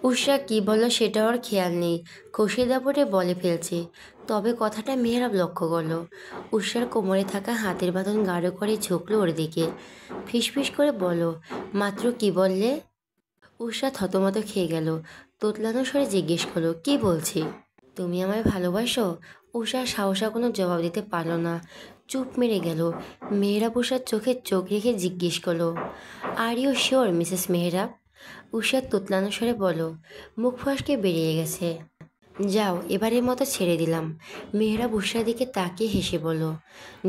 উষা কি বলল সেটা ওর খেয়াল নেই, খুশি দাপটে বলে ফেলছে। তবে কথাটা মেহরাব লক্ষ্য করলো। উষার কোমরে থাকা হাতের বাঁধন গাঢ় করে ঝুঁকলো ওর দিকে। ফিসফিস করে বলল, মাত্র কি বললে? উষা থতমত খেয়ে গেল। তোতলানো স্বরে জিজ্ঞেস করলো, কি বলছি? তুমি আমায় ভালোবাসো? উষা সাহসা কোনো জবাব দিতে পারল না, চুপ মেরে গেল। মেহরাব উষার চোখে চোখ রেখে জিজ্ঞেস করলো, are you sure Mrs Mehrab? Usha তোতলানো স্বরে বলো, মুখ ফসকে বেরিয়ে গেছে। যাও, এবারের মতো ছেড়ে দিলাম। মেহরাব উষার দিকে তাকিয়ে হেসে বলল,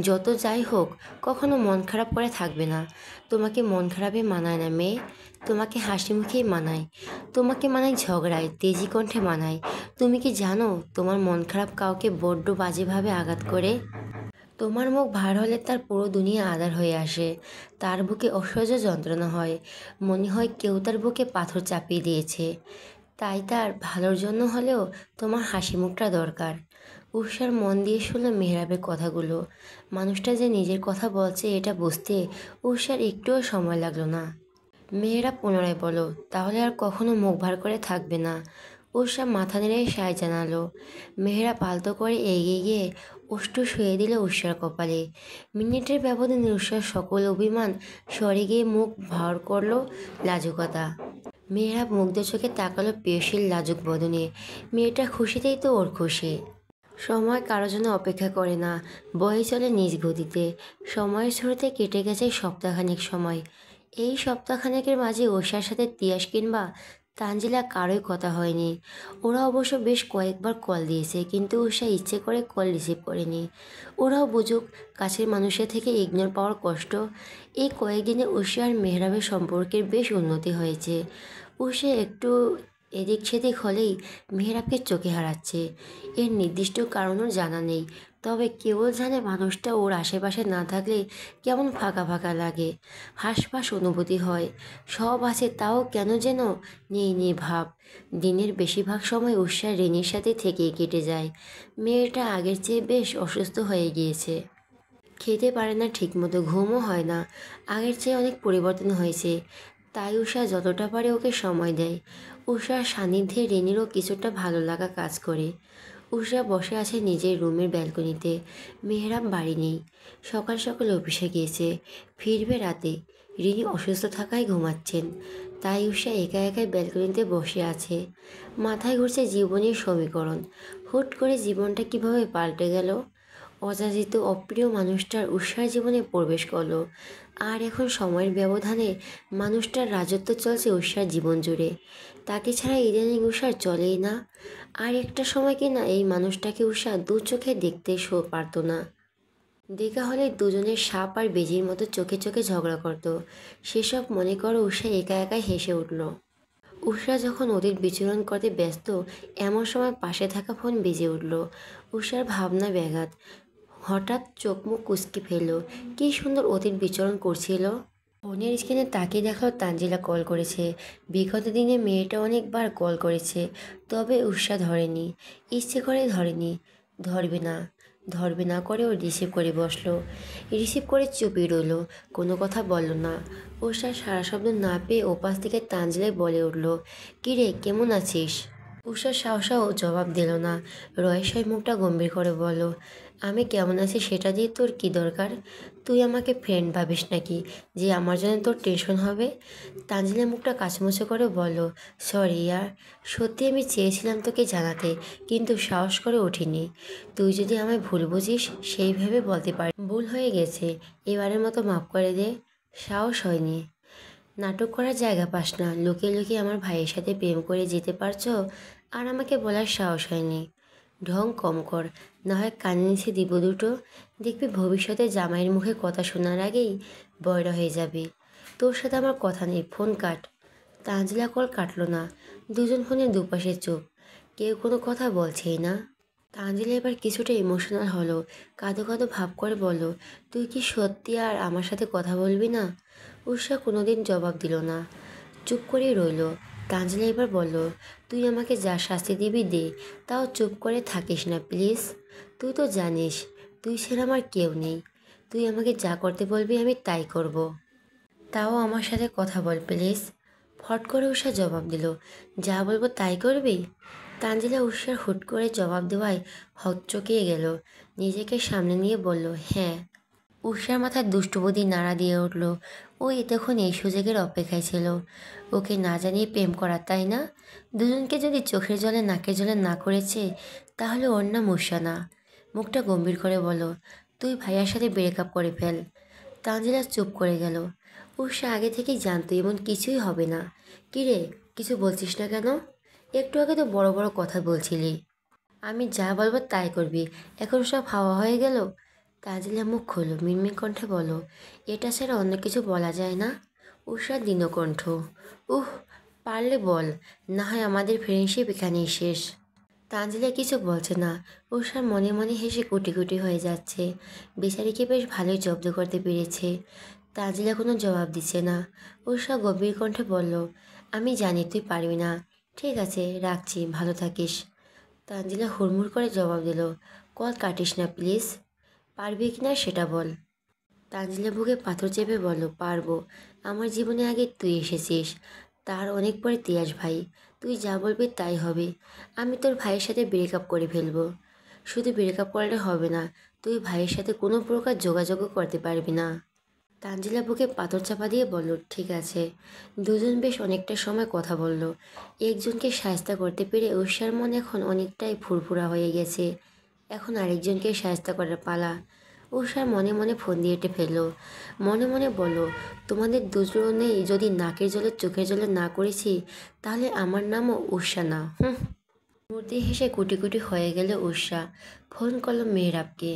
যত যাই হোক, কখনো মন খারাপ করে থাকবে না। তোমাকে মন খারাপে মানায় না মেয়ে, তোমাকে হাসি মুখেই মানায়। তোমাকে মানায় ঝগড়ায়, তেজি কণ্ঠে মানায়। তুমি কি জানো তোমার মন খারাপ কাউকে বড্ড বাজেভাবে আঘাত করে? তোমার মুখ ভার হলে তার পুরো দুনিয়া আঁধার হয়ে আসে। তার বুকে অসহ্য যন্ত্রণা হয়, মনে হয় কেউ তার বুকে পাথর চাপিয়ে দিয়েছে। তাই তার ভালোর জন্য হলেও তোমার হাসি মুখটা দরকার। উষার মন দিয়ে শুনল মেহরাবের কথাগুলো। মানুষটা যে নিজের কথা বলছে এটা বুঝতে উষার একটুও সময় লাগলো না। মেয়েরা পুনরায় বলো, তাহলে আর কখনো মুখ ভার করে থাকবে না? উষা মাথা নেড়ে সায় জানালো। মেহেরা পালতো করে এগিয়ে গিয়ে ওষ্ঠ শুয়ে দিল উষার কপালে। মিনিটের ব্যবধানে উষার সকল অভিমান সরে গিয়ে মুখ ভার করলো লাজুকতা। মেয়েরা মুগ্ধ চোখে তাকালো প্রিয়শীল লাজুক বদনে। মেয়েটা খুশিতেই তো ওর খুশি। সময় কারো জন্য অপেক্ষা করে না, বয়ে চলে নিজ গতিতে। সময়ের শুরুতে কেটে গেছে সপ্তাহখানেক সময়। এই সপ্তাহখানেকের মাঝে ওষার সাথে তিয়াস কিংবা তানজিলা কারোই কথা হয়নি। ওরা অবশ্য বেশ কয়েকবার কল দিয়েছে, কিন্তু উষা ইচ্ছে করে কল রিসিভ করেনি। ওরাও বুঝুক, কাছের মানুষের থেকে ইগনোর পাওয়ার কষ্ট। এই কয়েকদিনে উষা আর মেহরাবের সম্পর্কের বেশ উন্নতি হয়েছে। উষা একটু এদিক সেদিক হলেই মেহরাবকে চোখে হারাচ্ছে। এর নির্দিষ্ট কারণও জানা নেই, তবে কেবল জানে মানুষটা ওর আশেপাশে না থাকলে কেমন ফাঁকা ফাঁকা লাগে, হাসফাস অনুভূতি হয়। সব আছে তাও কেন যেন নেই নেই ভাব। দিনের বেশিরভাগ সময় উষা রেনির সাথে থেকেই কেটে যায়। মেয়েটা আগের চেয়ে বেশ অসুস্থ হয়ে গিয়েছে। খেতে পারে না ঠিকমতো, ঘুমও হয় না। আগের চেয়ে অনেক পরিবর্তন হয়েছে। তাই উষা যতটা পারে ওকে সময় দেয়। উষার সান্নিধ্যে রেনিরও কিছুটা ভালো লাগা কাজ করে। উষা বসে আছে নিজের রুমের ব্যালকনিতে। মেহরাব বাড়ি নেই, সকাল সকাল অফিসে গিয়েছে, ফিরবে রাতে। রিনি অসুস্থ থাকায় ঘুমাচ্ছেন। তাই উষা একা একাই ব্যালকনিতে বসে আছে। মাথায় ঘুরছে জীবনের সমীকরণ। হুট করে জীবনটা কিভাবে পাল্টে গেল। অযাচিত অপ্রিয় মানুষটার উষার জীবনে প্রবেশ করলো, আর এখন সময়ের ব্যবধানে মানুষটার রাজত্ব চলছে উষার জীবন জুড়ে। তাকে ছাড়া ইদানিং উষার চলেই না। আর একটা সময় কিনা এই মানুষটাকে উষা দু চোখে দেখতে পারত না। দেখা হলে দুজনের সাপ আর বেজির মতো চোখে চোখে ঝগড়া করত। সেসব মনে করো উষা একা একাই হেসে উঠল। উষা যখন অতীত বিচরণ করতে ব্যস্ত, এমন সময় পাশে থাকা ফোন বেজে উঠল। উষার ভাবনা ব্যাঘাত। হঠাৎ চোখ মুখ কুঁচকে ফেলল। কী সুন্দর অতীত বিচরণ করছিল। ফোনের স্ক্রিনে তাকিয়ে দেখলো তানজিলা কল করেছে। বিগত দিনে মেয়েটা অনেকবার কল করেছে, তবে উষা ধরেনি। ইচ্ছে করে ধরেনি, ধরবে না। ধরবে না করে ও রিসিভ করে বসলো। রিসিভ করে চুপই রইল, কোনো কথা বলল না। উষা সারা শব্দ না পেয়ে ওপাশ থেকে তানজিলায় বলে উঠল, কিরে কেমন আছিস? উষা সাহসাও জবাব দিল না। রয়েসই মুখটা গম্ভীর করে বলল, আমি কেমন আছি সেটা দিয়ে তোর কি দরকার? তুই আমাকে ফ্রেন্ড ভাবিস নাকি যে আমার জন্য তোর টেনশন হবে? তানজিলা মুখটা কাচমুচো করে বলল, সরি ইয়ার, সত্যি আমি চেয়েছিলাম তোকে জানাতে, কিন্তু সাহস করে উঠিনি। তুই যদি আমায় ভুল বুঝিস সেই ভেবে বলতে পারি। ভুল হয়ে গেছে, এবারের মতো মাফ করে দে। সাহস হয়নি। নাটক করার জায়গা পাস না। লুকিয়ে লুকিয়ে আমার ভাইয়ের সাথে প্রেম করে যেতে পারছো, আর আমাকে বলার সাহস হয়নি। ঢং কম কর, না হয় কানে নিচে দিব দুটো। দেখবি ভবিষ্যতে জামাইয়ের মুখে কথা শোনার আগেই বয়রা হয়ে যাবে। তোর সাথে আমার কথা নেই, ফোন কাট। তানজিলা কল কাটলো না। দুজন ফোনে দুপাশে চুপ, কেউ কোনো কথা বলছেই না। তানজিলা এবার কিছুটা ইমোশনাল হলো, কাঁদো কাঁদো ভাব করে বলল, তুই কি সত্যি আর আমার সাথে কথা বলবি না? উষা কোনোদিন জবাব দিল না, চুপ করেই রইল। তানজিলা এবার বলল, তুই আমাকে যা শাস্তি দিবি দে, তাও চুপ করে থাকিস না প্লিজ। তুই তো জানিস তুই ছাড়া আমার কেউ নেই। তুই আমাকে যা করতে বলবি আমি তাই করব। তাও আমার সাথে কথা বল প্লিজ। ফট করে উষা জবাব দিল, যা বলবো তাই করবি? তানজিলা উষার হুট করে জবাব দেওয়ায় হকচকিয়ে গেল। নিজেকে সামনে নিয়ে বলল, হ্যাঁ। উষার মাথায় দুষ্টুবুদ্ধি নাড়া দিয়ে উঠল। ও এতক্ষণ এই সুযোগের অপেক্ষায় ছিল, ওকে না জানিয়ে প্রেম করা, তাই না? দুজনকে যদি চোখের জলে নাকের জলে না করেছে, তাহলে ওর নাম উষা না। মুখটা গম্ভীর করে বলো, তুই ভাইয়ার সাথে ব্রেকআপ করে ফেল। তানজিলা চুপ করে গেল। উষা আগে থেকেই জানতো এমন কিছুই হবে না। কিরে, কিছু বলছিস না কেন? একটু আগে তো বড় বড় কথা বলছিলি। আমি যা বলবো তাই করবি, এখন সব হাওয়া হয়ে গেল। তাজিলা মুখ খোলো, মিনমিন কণ্ঠে বলো, এটা ছাড়া অন্য কিছু বলা যায় না? উষার দীনকণ্ঠ, উহ, পারলে বল, না হয় আমাদের ফ্রেন্ডশিপ এখানেই শেষ। তানজিলা কিছু বলছে না। উষার মনে মনে হেসে কুটি কুটি হয়ে যাচ্ছে। বেচারিকে বেশ ভালোই জব্দ করতে পেরেছে। তানজিলা কোনো জবাব দিচ্ছে না। উষা গভীর কণ্ঠে বলল, আমি জানি তুই পারবি না। ঠিক আছে, রাখছি, ভালো থাকিস। তানজিলা হুড়মুড় করে জবাব দিল, কল কাটিস না প্লিজ। পারবি কি না সেটা বল। তানজিলা বুকে পাথর চেপে বলল, পারবো। আমার জীবনে আগে তুই এসেছিস, তার অনেক পরে তিয়াস ভাই। তুই যা বলবি তাই হবে। আমি তোর ভাইয়ের সাথে ব্রেকআপ করে ফেলবো। শুধু ব্রেকআপ করলে হবে না, তুই ভাইয়ের সাথে কোনো প্রকার যোগাযোগও করতে পারবি না। তানজিলা বুকে পাথর চাপা দিয়ে বলল, ঠিক আছে। দুজন বেশ অনেকটা সময় কথা বলল। একজনকে সাহায্য করতে পেরে উষার মন এখন অনেকটাই ফুরফুরা হয়ে গেছে। এখন আরেকজনকে সাহায্য করার পালা। উষার মনে মনে ফোন দিয়ে এঁটে ফেলল। মনে মনে বলল, তোমাদের দুজনেই যদি নাকের জলে চোখের জলে না করেছি, তাহলে আমার নামও উষা না। মূর্তি হেসে কুটি কুটি হয়ে গেল উষা। ফোন করল মেহরাবকে।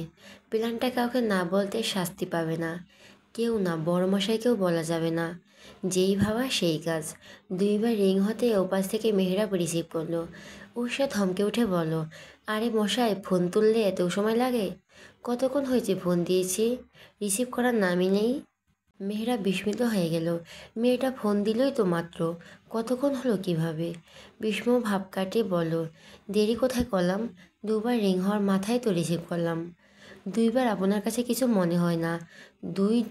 প্ল্যানটা কাউকে না বলতে শাস্তি পাবে না। কেউ না, বড় মশাইকেও বলা যাবে না। যেই ভাবা সেই কাজ। দুইবার রিং হতে ওপাশ থেকে মেহরাব রিসিভ করলো। উষা থমকে উঠে বলল, আরে মশাই, ফোন তুললে এত সময় লাগে? কতক্ষণ হয়েছে ফোন দিয়েছি, রিসিভ করার নামই নেই। মেয়েরা বিস্মিত হয়ে গেল। মেয়েটা ফোন দিলই তো মাত্র, কতক্ষণ হলো কিভাবে? বিস্ম ভাব কাটিয়ে বলল, দেরি কোথায় করলাম? দুবার রিং হওয়ার মাথায় তো রিসিভ করলাম। দুইবার আপনার কাছে কিছু মনে হয় না?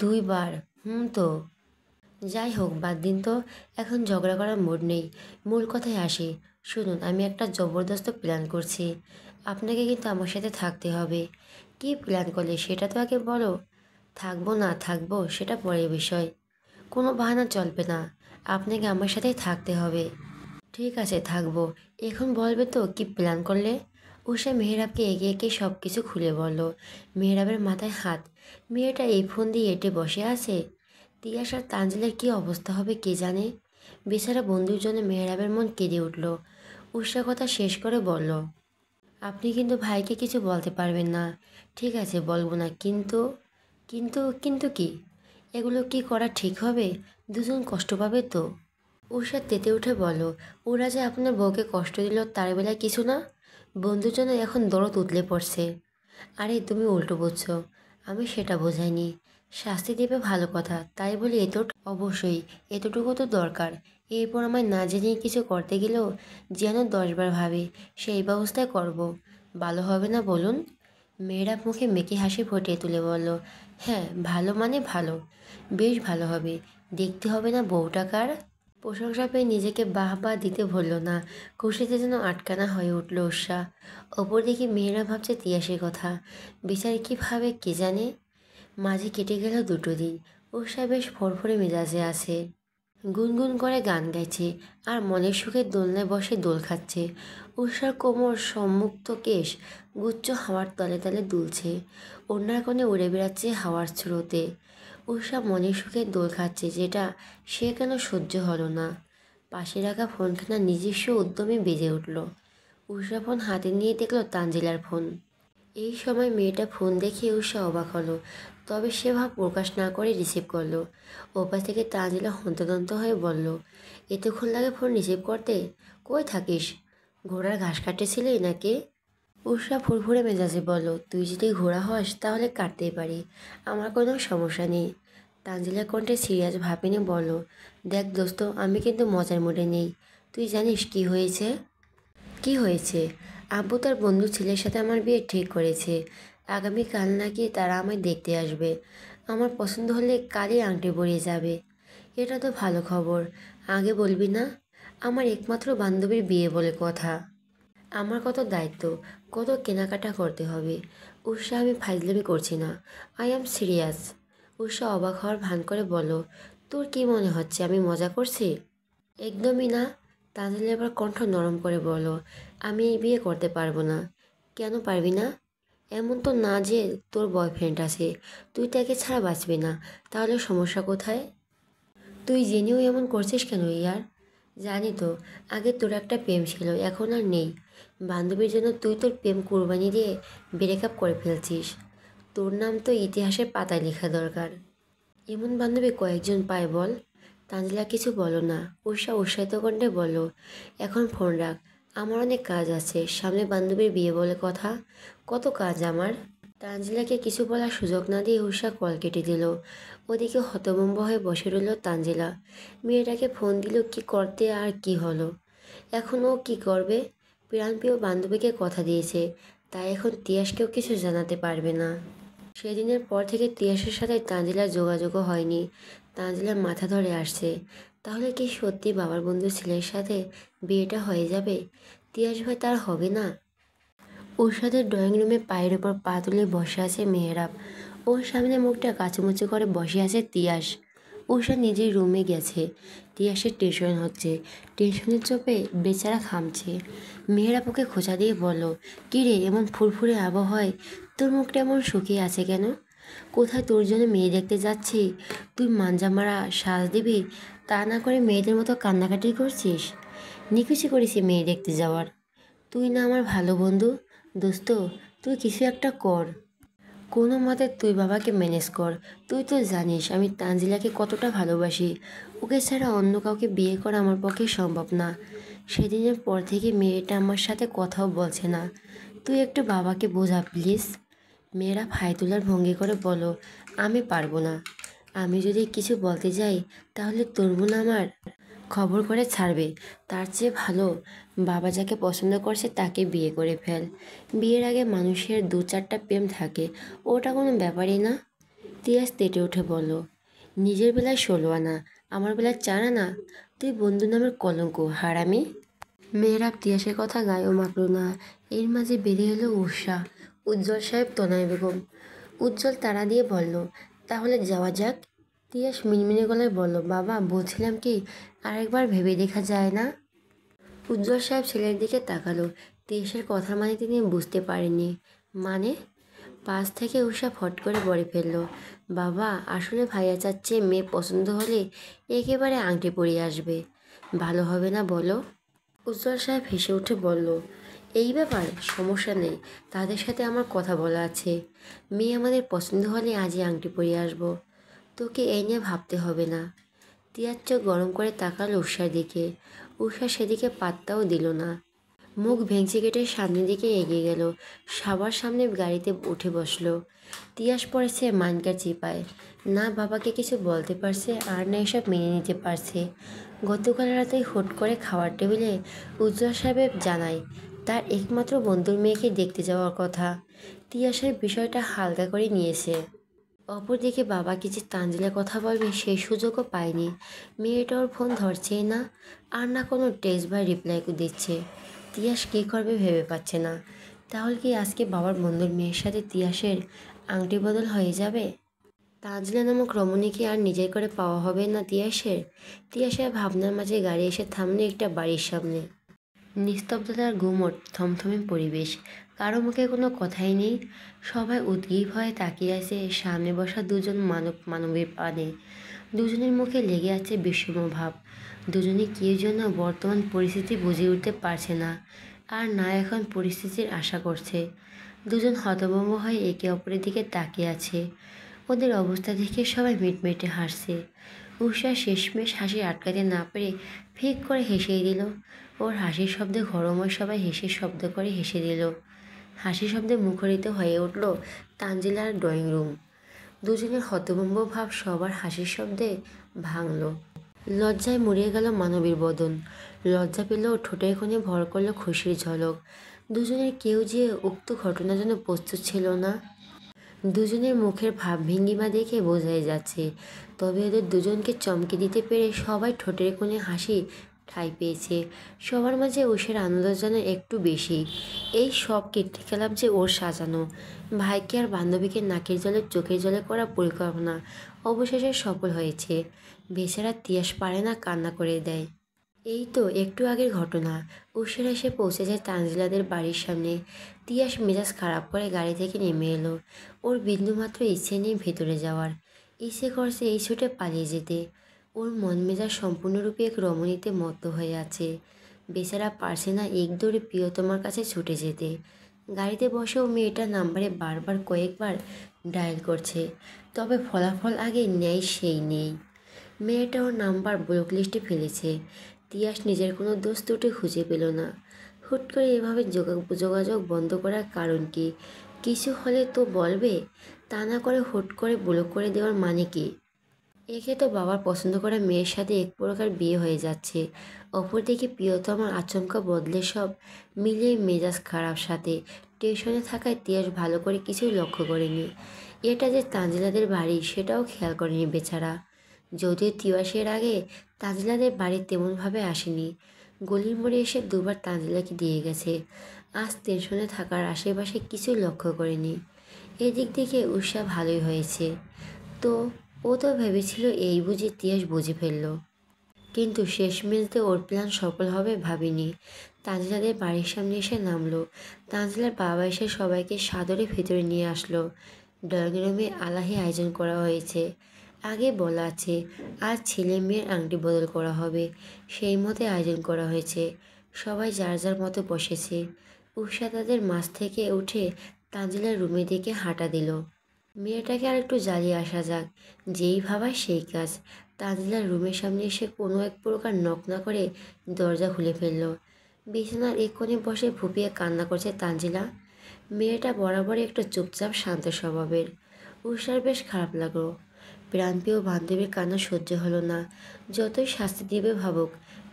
দুইবার। তো যাই হোক, বাদ দিন তো। এখন ঝগড়া করার মুড নেই, মূল কথায় আসি। শুনুন, আমি একটা জবরদস্ত প্ল্যান করছি। আপনাকে কিন্তু আমার সাথে থাকতে হবে। কী প্ল্যান করলে সেটা তো আগে বলো। থাকবো না থাকবো সেটা পরের বিষয়। কোনো বাহানা চলবে না, আপনাকে আমার সাথেই থাকতে হবে। ঠিক আছে, থাকবো। এখন বলবে তো কি প্ল্যান করলে? উষা মেহরাবকে এগিয়ে এগিয়ে সব কিছু খুলে বলল। মেহরাবের মাথায় হাত। মেয়েটা এই ফোন দিয়ে এঁটে বসে আছে। তিয়াস আর তানজিলের কী অবস্থা হবে কে জানে। বেচারা বন্ধুর জন্য মেহরাবের মন কেঁদে উঠল। উষা কথা শেষ করে বলল, আপনি কিন্তু ভাইকে কিছু বলতে পারবেন না। ঠিক আছে, বলবো না, কিন্তু কিন্তু কিন্তু কি? এগুলো কি করা ঠিক হবে? দুজন কষ্ট পাবে তো। উষা তেতে উঠে বলো, ওরা যে আপনার বউকে কষ্ট দিল তার বেলায় কিছু না? বন্ধুর জন্য এখন দরদ উতলে পড়ছে। আরে তুমি উল্টো বুঝছো, আমি সেটা বোঝাইনি। শাস্তি দেবে ভালো কথা, তাই বলি অবশ্যই এতটুকু তো দরকার। এরপর আমায় না জেনেই কিছু করতে গেলেও যেন 10বার ভাবে সেই ব্যবস্থায় করব। ভালো হবে না বলুন? মেয়েরা মুখে মেকি হাসি ফুটিয়ে তুলে বলল, হ্যাঁ, ভালো মানে ভালো, বেশ ভালো হবে। দেখতে হবে না বউটা কার। প্রশংসা পেয়ে নিজেকে বাহ বাহ দিতে ভুলল না। খুশিতে যেন আটকানা হয়ে উঠল উৎসাহ। অপর দিকে মেয়েরা ভাবছে তিয়াসের কথা। বেচারি কী ভাবে কে জানে। মাঝে কেটে গেল 2টো দিন। উৎসাহ বেশ ফরফরে মেজাজে আছে। গুনগুন করে গান গাইছে আর মনের সুখে দোলনায় বসে দোল খাচ্ছে। উষার কোমর সম্মুক্ত কেশ গুচ্ছ হাওয়ার তলে তলে দুলছে। ওনার কোণে উড়ে বেড়াচ্ছে হাওয়ার স্রোতে। উষা মনের সুখে দোল খাচ্ছে, যেটা সে কেন সহ্য হলো না। পাশে রাখা ফোনখানা নিজস্ব উদ্যমে বেজে উঠল। উষা ফোন হাতে নিয়ে দেখল তানজিলার ফোন। এই সময় মেয়েটা ফোন দেখে উষা অবাক হলো, তবে সে ভাব প্রকাশ না করে রিসিভ করলো। ওপাশ থেকে তানজিলা হন্তদন্ত হয়ে বলল, এতক্ষণ লাগে ফোন রিসিভ করতে? কই থাকিস? ঘোড়ার ঘাস কাটতেছিলি নাকি? উষা ফুরফুরে মেজাজে বলল, তুই যদি ঘোড়া হস তাহলে কাটতেই পারি, আমার কোনো সমস্যা নেই। তানজিলা কণ্ঠে সিরিয়াস ভাব এনে বলল, দেখ দোস্ত, আমি কিন্তু মজার মুডে নেই। তুই জানিস কি হয়েছে? কি হয়েছে? আব্বু তার বন্ধু ছেলের সাথে আমার বিয়ে ঠিক করেছে। আগামীকাল নাকি তারা আমায় দেখতে আসবে। আমার পছন্দ হলে কালই আংটি পরিয়ে যাবে। এটা তো ভালো খবর। আগে বলবি না? আমার একমাত্র বান্ধবীর বিয়ে বলে কথা। আমার কত দায়িত্ব, কত কেনাকাটা করতে হবে। উষা, আমি ফাইজলামি করছি না, আই অ্যাম সিরিয়াস। উষা অবাক হওয়ার ভান করে বলল, তোর কি মনে হচ্ছে আমি মজা করছি? একদমই না। তানজিল এবার কণ্ঠ নরম করে বলল, আমি এই বিয়ে করতে পারবো না। কেন পারবি না? এমন তো না যে তোর বয়ফ্রেন্ড আছে, তুই তাকে ছাড়া বাঁচবি না। তাহলে সমস্যা কোথায়? তুই জেনেও এমন করছিস কেন ইয়ার? জানি তো, আগে তোর একটা প্রেম ছিল, এখন আর নেই। বান্ধবীর জন্য তুই তোর প্রেম কুরবানি দিয়ে ব্রেকআপ করে ফেলছিস। তোর নাম তো ইতিহাসের পাতায় লেখা দরকার। এমন বান্ধবী কয়েকজন পায় বল? তানজিলা কিছু বলো না। উষা উৎসাহিত কণ্ঠে বলল, এখন ফোন রাখ, আমার অনেক কাজ আছে, সামনে বান্ধবীর বিয়ে বলে কথা। কত কাজ আমার। তানজিলাকে কিছু বলার সুযোগ না দিয়ে উষা কল কেটে দিল। ওদিকে হতভম্ব হয়ে বসে রইল তানজিলা। মেয়েটাকে ফোন দিল কি করতে আর কি হলো? এখন ও কি করবে? প্রাণপ্রিয় বান্ধবীকে কথা দিয়েছে, তাই এখন তিয়াসকেও কিছু জানাতে পারবে না। সেদিনের পর থেকে তিয়াসের সাথে তানজিলার যোগাযোগও হয়নি। তানজিলার মাথা ধরে আসছে, তাহলে কি সত্যি বাবার বন্ধু ছেলের সাথে বিয়েটা হয়ে যাবে? তিয়াস ভাই তার হবে না? উষাদের ড্রয়িং রুমে পায়ের ওপর পা তুলে বসে আছে মেহরাব। ওর সামনে মুখটা কাচুমুচু করে বসে আছে তিয়াস। উষা নিজের রুমে গেছে। তিয়াসের টেনশন হচ্ছে, টেনশনের চোপে বেচারা ঘামছে। মেহরাব ওকে খোঁচা দিয়ে বলল, কী রে, এমন ফুরফুরে আবহাওয়ায় তোর মুখটা এমন শুকিয়ে আছে কেন? কোথায় তোর জন্য মেয়ে দেখতে যাচ্ছি, তুই মাঞ্জা মারা সাজ দিবি, তা না করে মেয়েদের মতো কান্নাকাটি করছিস? নিকুচি করেছি মেয়ে দেখতে যাওয়ার। তুই না আমার ভালো বন্ধু? দোস্ত, তুই কিছু একটা কর। কোনো মতে তুই বাবাকে ম্যানেজ কর। তুই তো জানিস আমি তানজিলাকে কতটা ভালোবাসি। ওকে ছাড়া অন্য কাউকে বিয়ে করা আমার পক্ষে সম্ভব না। সেদিনের পর থেকে মেয়েটা আমার সাথে কথাও বলছে না। তুই একটু বাবাকে বোঝা প্লিজ। মেয়েরা ফাই তোলার ভঙ্গি করে বলো, আমি পারবো না। আমি যদি কিছু বলতে যাই তাহলে তোর বোন আমার খবর করে ছাড়বে। তার চেয়ে ভালো বাবা যাকে পছন্দ করছে তাকে বিয়ে করে ফেল। বিয়ের আগে মানুষের দু চারটা প্রেম থাকে, ওটা কোনো ব্যাপারই না। তিয়াস তেটে উঠে বলল, নিজের বেলায় 16 আনা, আমার বেলায় 4 আনা। তুই বন্ধু নামের কলঙ্ক, হারামি। মেয়েরাব তিয়াসের কথা গায়েও মাখল না। এর মাঝে বেরিয়ে এলো উষা, উজ্জ্বল সাহেব, তনয় বেগম। উজ্জ্বল তাড়া দিয়ে বলল, তাহলে যাওয়া যাক। তিয়াস মিনমিনে গলায় বলল, বাবা বলছিলাম কি, আরেকবার ভেবে দেখা যায় না? উজ্জ্বল সাহেব ছেলের দিকে তাকালো। তিয়াসের কথা মানে তিনি বুঝতে পারেননি। মানে? পাশ থেকে উষা ফট করে বলে ফেলল, বাবা আসলে ভাইয়া চাচ্ছে মেয়ে পছন্দ হলে একেবারে আংটি পরিয়ে আসবে। ভালো হবে না বলো? উজ্জ্বল সাহেব হেসে উঠে বলল, এই ব্যাপার, সমস্যা নেই, তাদের সাথে আমার কথা বলা আছে। মেয়ে আমাদের পছন্দ হলে আজই আংটি পরিয়ে আসবো। তোকে এই নিয়ে ভাবতে হবে না। তিয়ার চোখ গরম করে তাকালো উষার দিকে। উষা সেদিকে পাত্তাও দিল না। মুখ ভেঙচি কেটে সামনের দিকে এগিয়ে গেল। সবার সামনে গাড়িতে উঠে বসলো। তিয়াস পড়েছে মানকার চিপায়। না বাবাকে কিছু বলতে পারছে, আর না এসব মেনে নিতে পারছে। গতকাল রাতে হুট করে খাওয়ার টেবিলে উজ্জ্বল সাহেব জানায় তার একমাত্র বন্ধুর মেয়েকে দেখতে যাওয়ার কথা। তিয়াসের বিষয়টা হালকা করে নিয়েছে। অপরদিকে বাবাকে যে তানজিলা কথা বলবে সেই সুযোগও পায়নি। মেয়েটা ওর ফোন ধরছেই না, আর না কোনো টেক্সট বা রিপ্লাই দিচ্ছে। তিয়াস কী করবে ভেবে পাচ্ছে না। তাহলে কি আজকে বাবার বন্ধুর মেয়ের সাথে তিয়াসের আংটি বদল হয়ে যাবে? তানজিলা নামক রমণীকে আর নিজের করে পাওয়া হবে না তিয়াসের। তিয়াসের ভাবনার মাঝে গাড়ি এসে থামলো একটা বাড়ির সামনে। নিস্তব্ধতার গুমট থমথমে পরিবেশ, কারো মুখে কোনো কথাই নেই। সবাই উদ্গ্রীব হয়ে তাকিয়ে আছে সামনে বসা দুজন মানবীর পানে। দুজনের মুখে লেগে আছে বিষম ভাব। দুজনে কী জন্য বর্তমান পরিস্থিতি বুঝে উঠতে পারছে না, আর না এখন পরিস্থিতির আশা করছে। দুজন হতভম্ব হয়ে একে অপরের দিকে তাকিয়ে আছে। ওদের অবস্থা দেখে সবাই মিটমিটে হাসছে। উষা শেষমেশ হাসি আটকাতে না পেরে ফিক করে হেসেই দিল। ওর হাসির শব্দে ঘরময় সবাই শব্দ করে হেসে দিল। হাসি শব্দে মুখরিত হয়ে উঠল তানজিলার ড্রয়িং রুম। দুজনের হতভম্ব ভাব সবার হাসির শব্দে ভাঙল। লজ্জায় মুড়িয়ে গেল মানবীর বদন। লজ্জা পেলেও ঠোঁটের কোণে ভর করল খুশির ঝলক। দুজনের কেউ যে উক্ত ঘটনার জন্য প্রস্তুত ছিল না। দুজনের মুখের ভাব ভঙ্গিমা দেখে বোঝাই যাচ্ছে, তবে ওদের দুজনকে চমকে দিতে পেরে সবাই ঠোঁটের কোণে হাসি ঠাঁই পেয়েছে। সবার মাঝে উষার আনন্দ যেন একটু বেশি। এই সব কীর্তিকলাপ যে ওর সাজানো। ভাইকে আর বান্ধবীকে নাকের জলে চোখের জলে করা পরিকল্পনা অবশেষে সফল হয়েছে। বেচারা তিয়াস পারে না, কান্না করে দেয়। এই তো একটু আগের ঘটনা। উষার এসে পৌঁছে যায় তানজিলাদের বাড়ির সামনে। তিয়াস মেজাজ খারাপ করে গাড়ি থেকে নেমে এলো। ওর বিন্দুমাত্র ইচ্ছে নেই ভেতরে যাওয়ার। ইচ্ছে করছে এই ছুটে পালিয়ে যেতে। ওর মন মেজাজ সম্পূর্ণরূপে এক রমণীতে মত্ত হয়ে আছে। বেচারা পারছে না একদৌড়ে প্রিয়তমার কাছে ছুটে যেতে। গাড়িতে বসেও মেয়েটার নাম্বারে বারবার কয়েকবার ডায়াল করছে, তবে ফলাফল আগে নেই সেই নেই। মেয়েটা ওর নাম্বার ব্লক লিস্টে ফেলেছে। তিয়াস নিজের কোনো দোষ ত্রুটি খুঁজে পেল না। হুট করে এভাবে যোগাযোগ বন্ধ করার কারণ কি? কিছু হলে তো বলবে, তা না করে হুট করে ব্লক করে দেওয়ার মানে কি? একে তো বাবার পছন্দ করা মেয়ের সাথে এক প্রকার বিয়ে হয়ে যাচ্ছে, অপরদিকে প্রিয়তমার আচমকা বদলে সব মিলিয়ে মেজাজ খারাপ। সাথে টেনশনে থাকায় তিয়াস ভালো করে কিছুই লক্ষ্য করেনি। এটা যে তানজিলাদের বাড়ি সেটাও খেয়াল করেনি বেচারা। যদিও তিয়াসের আগে তানজিলাদের বাড়ি তেমনভাবে আসেনি, গলির মোড়ে এসে দুবার তানজিলাকে দিয়ে গেছে। আজ টেনশনে থাকার আশেপাশে কিছুই লক্ষ্য করেনি। এদিক থেকে উৎসাহ ভালোই হয়েছে। তো ও তো ভেবেছিল এই বুঝি তিয়াস বুঝে ফেলল, কিন্তু শেষমেশ যে ওর প্ল্যান সফল হবে ভাবিনি। তানজিলাদের বাড়ির সামনে এসে নামলো। তানজিলার বাবা এসে সবাইকে সাদরে ভেতরে নিয়ে আসলো। ড্রয়িং রুমে আলাহি আয়োজন করা হয়েছে। আগে বলা আছে আজ ছেলে মেয়ের আংটি বদল করা হবে, সেই মতে আয়োজন করা হয়েছে। সবাই যার যার মতো বসেছে। উষা তাদের মাঝ থেকে উঠে তানজিলার রুমের দিকে হাঁটা দিল। মেয়েটাকে আর একটু জ্বালিয়ে আসা যাক, যেই ভাবা সেই কাজ। তানজিলার রুমের সামনে এসে কোনো এক প্রকার নক না করে দরজা খুলে ফেলল। বিছানার এক কোণে বসে ফুপিয়ে কান্না করছে তানজিলা। মেয়েটা বরাবরই একটু চুপচাপ শান্ত স্বভাবের। উষার বেশ খারাপ লাগলো। প্রাণপ্রিয় বান্ধবীর কান্না সহ্য হলো না। যতই শাস্তি দিবে ভাবুক,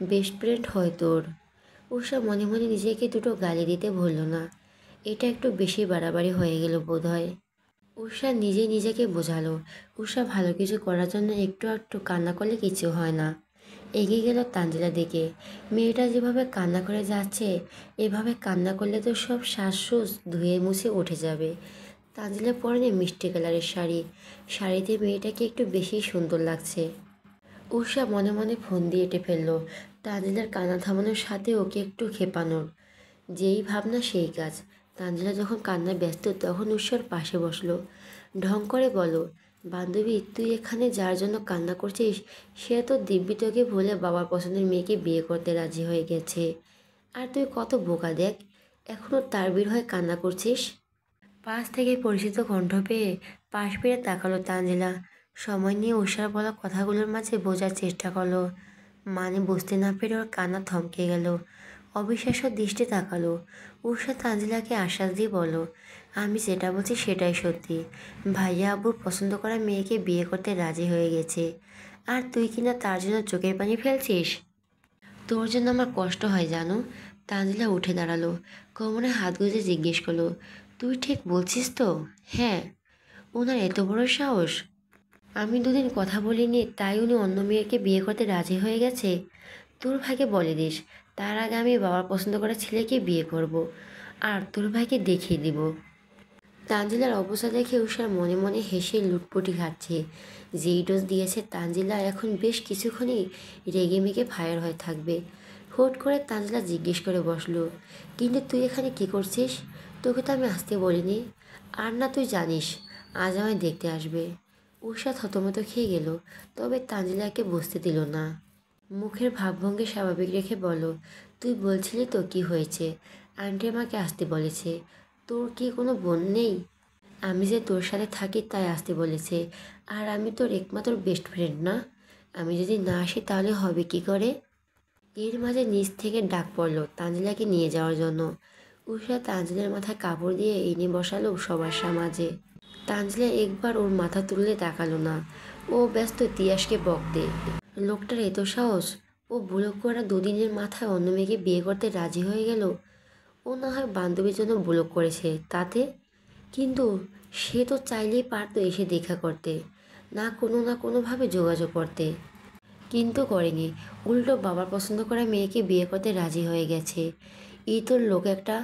বেস্ট ফ্রেন্ড হয় তোর। উষা মনে মনে নিজেকে দুটো গালি দিতে ভুলল না। এটা একটু বেশি বাড়াবাড়ি হয়ে গেল বোধহয়। উষা নিজেকে বোঝালো, উষা ভালো কিছু করার জন্য একটু একটু কান্না করলে কিছু হয় না। এগিয়ে গেল তানজিলা দিকে। মেয়েটা যেভাবে কান্না করে যাচ্ছে, এভাবে কান্না করলে তো সব শ্বাসরোজ ধুয়ে মুছে উঠে যাবে। তানজিলা পরনে মিষ্টি কালারের শাড়ি। শাড়িতে মেয়েটাকে একটু বেশি সুন্দর লাগছে। উষা মনে মনে ফোন দিয়ে এঁটে ফেললো। তানজিলার কান্না থামানোর সাথে ওকে একটু খেপানোর। যেই ভাবনা সেই কাজ। তানজিলা যখন কান্নায় ব্যস্ত তখন উষার পাশে বসলো। ঢং করে বলো, বান্ধবী তুই এখানে যার জন্য কান্না করছিস সে তো দিব্যি তোকে ভুলে বাবার পছন্দের মেয়েকে বিয়ে করতে রাজি হয়ে গেছে। আর তুই কত বোকা দেখ, এখনও তার বীর হয়ে কান্না করছিস। পাশ থেকে পরিচিত কণ্ঠ পেয়ে পাশ ফিরে তাকালো তানজিলা। সময় নিয়ে উষার বলা কথাগুলোর মাঝে বোঝার চেষ্টা করলো। মানে বুঝতে না পেরে ওর কান্না থমকে গেল। অবিশ্বাস্য দৃষ্টি তাকালো। উষা তানজিলাকে আশ্বাস দিয়ে বলো, আমি যেটা বলছি সেটাই সত্যি। ভাইয়া আব্বুর পছন্দ করা মেয়েকে বিয়ে করতে রাজি হয়ে গেছে। আর তুই কিনা তার জন্য চোখের পানি ফেলছিস। তোর জন্য আমার কষ্ট হয় জানো। তানজিলা উঠে দাঁড়ালো। কোমরে হাত গুঁজে জিজ্ঞেস করলো, তুই ঠিক বলছিস তো? হ্যাঁ। ওনার এত বড় সাহস! আমি দুদিন কথা বলিনি তাই উনি অন্য মেয়েকে বিয়ে করতে রাজি হয়ে গেছে। তোর ভাইকে বলে দিস, তার আগে আমি বাবার পছন্দ করা ছেলেকে বিয়ে করব। আর তোর ভাইকে দেখিয়ে দিব। তানজিলার অবস্থা দেখে উষার মনে মনে হেসে লুটপুটি খাচ্ছে। যেই ডোজ দিয়েছে তানজিলা এখন বেশ কিছুক্ষণই রেগে মেগে ফায়ার হয়ে থাকবে। হুট করে তানজিলা জিজ্ঞেস করে বসলো, কিন্তু তুই এখানে কি করছিস? তোকে তো আমি আসতে বলিনি। আর না তুই জানিস আজ আমায় দেখতে আসবে। উষা থতমত খেয়ে গেল, তবে তানজিলাকে বুঝতে দিল না। মুখের ভাবভঙ্গি স্বাভাবিক রেখে বলো, তুই বলছিলি তো কি হয়েছে? আন্টি আমাকে আসতে বলেছে। তোর কি কোনো বোন নেই? আমি যে তোর সাথে থাকি তাই আসতে বলেছে। আর আমি তোর একমাত্র বেস্ট ফ্রেন্ড না? আমি যদি না আসি তাহলে হবে কি করে? এর মাঝে নিচ থেকে ডাক পড়লো তানজিলাকে নিয়ে যাওয়ার জন্য। উষা তানজিলার মাথায় কাপড় দিয়ে এনে বসালো সবার মাঝে। তানজিলা একবার ওর মাথা তুললে তাকালো না। ও ব্যস্ত তিয়াসকে বকতে। লোকটার এত সাহস! ও বুলক করা দুদিনের মাথায় অন্য মেয়েকে বিয়ে করতে রাজি হয়ে গেল। ও না হয় বান্ধবীর জন্য বুলক করেছে, তাতে কিন্তু সে তো চাইলেই পারতো এসে দেখা করতে, না কোনোভাবে যোগাযোগ করতে, কিন্তু করেনি। উল্টো বাবার পছন্দ করা মেয়েকে বিয়ে করতে রাজি হয়ে গেছে। এই তোর লোক একটা।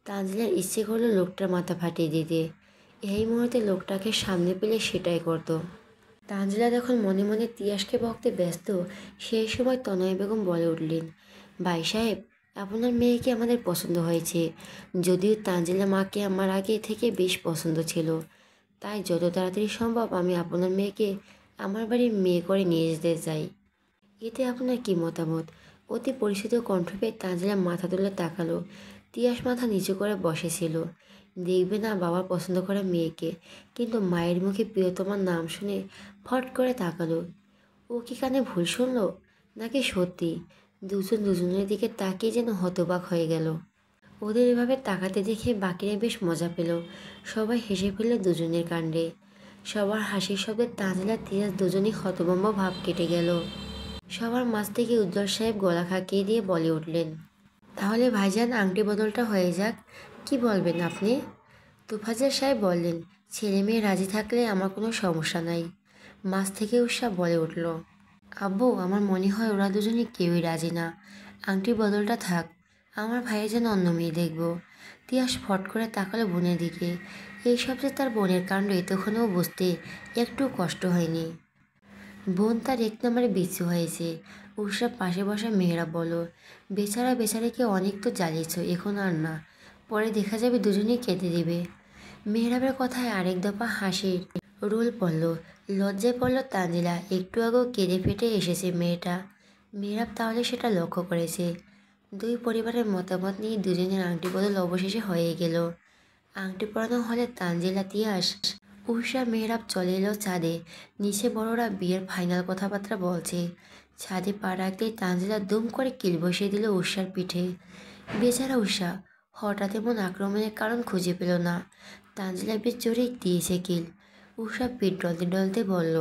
তানজিলার ইচ্ছে করলো লোকটার মাথা ফাটিয়ে দিতে। এই মুহূর্তে লোকটাকে সামনে পেলে সেটাই করতো। তানজিলা যখন মনে মনে তিয়াসকে বকতে ব্যস্ত, সেই সময় তনয় বেগম বলে উঠলেন, ভাই সাহেব, আপনার মেয়েকে আমাদের পছন্দ হয়েছে। যদিও তানজিলা মাকে আমার আগে থেকে বেশ পছন্দ ছিল, তাই যত তাড়াতাড়ি সম্ভব আমি আপনার মেয়েকে আমার বাড়ির মেয়ে করে নিয়ে যেতে চাই। এতে আপনার কি মতামত? অতি পরিচিত কণ্ঠ পেয়ে তানজিলা মাথা তুলে তাকালো। তিয়াস মাথা নিচু করে বসেছিল। দেখবে না বাবার পছন্দ করা মেয়েকে, কিন্তু মায়ের মুখে প্রিয়তমার নাম শুনে ফট করে তাকালো। ও কি কানে ভুল শুনলো, নাকি সত্যি? দুজন দুজনের দিকে তাকিয়ে যেন হতবাক হয়ে গেল। ওদের এভাবে তাকাতে দেখে বাকিরা বেশ মজা পেল। সবাই হেসে ফেলল দুজনের কাণ্ডে। সবার হাসির শব্দে তানজিলা তিয়াস দুজনই হতভম্ব ভাব কেটে গেল। সবার মাঝ থেকে উজ্জ্বল সাহেব গলা খাকিয়ে দিয়ে বলে উঠলেন, তাহলে ভাইজান আংটি বদলটা হয়ে যাক, কি বলবেন আপনি? তোফাজ্জল সাহেব বললেন, ছেলে মেয়ে রাজি থাকলে আমার কোনো সমস্যা নাই। মাঝ থেকে উৎসাহ বলে উঠল, আব্বু, আমার মনে হয় ওরা দুজনে কেউই রাজি না। আংটির বদলটা থাক, আমার ভাইয়ের যেন অন্য মেয়ে দেখব। তিয়াস ফট করে তাকালো বোনের দিকে। এই সব যে তার বোনের কাণ্ড এতক্ষণেও বুঝতে একটু কষ্ট হয়নি। বোন তার এক নম্বরে বিচ্ছু হয়েছে। উৎসব পাশে বসা মেয়েরা বলো, বেচারা বেচারাকে অনেক তো জ্বালিয়েছ, এখন আর না, পরে দেখা যাবে দুজনেই কেঁদে দেবে। মেহরাবের কথায় আরেক দফা হাসির রোল পড়ল। লজ্জায় পড়ল তানজিলা, একটু আগেও কেঁদে ফেটে এসেছে মেয়েটা। মেহরাব তাহলে সেটা লক্ষ্য করেছে। দুই পরিবারের মতামত নিয়ে দুজনের আংটি বদল অবশেষে হয়ে গেল। আংটি পরানো হলে তানজিলা, তিয়াস, উষা, মেহরাব চলে এলো ছাদে। নিচে বড়রা বিয়ের ফাইনাল কথাবার্তা বলছে। ছাদে পা রাখতেই তানজিলা দুম করে কিল বসিয়ে দিল উষার পিঠে। বেচারা উষা হঠাৎ এমন আক্রমণের কারণ খুঁজে পেল না। তানজিলা বেশ জোরে দিয়েছে কিল। উষা পেট ডলতে ডলতে বলল,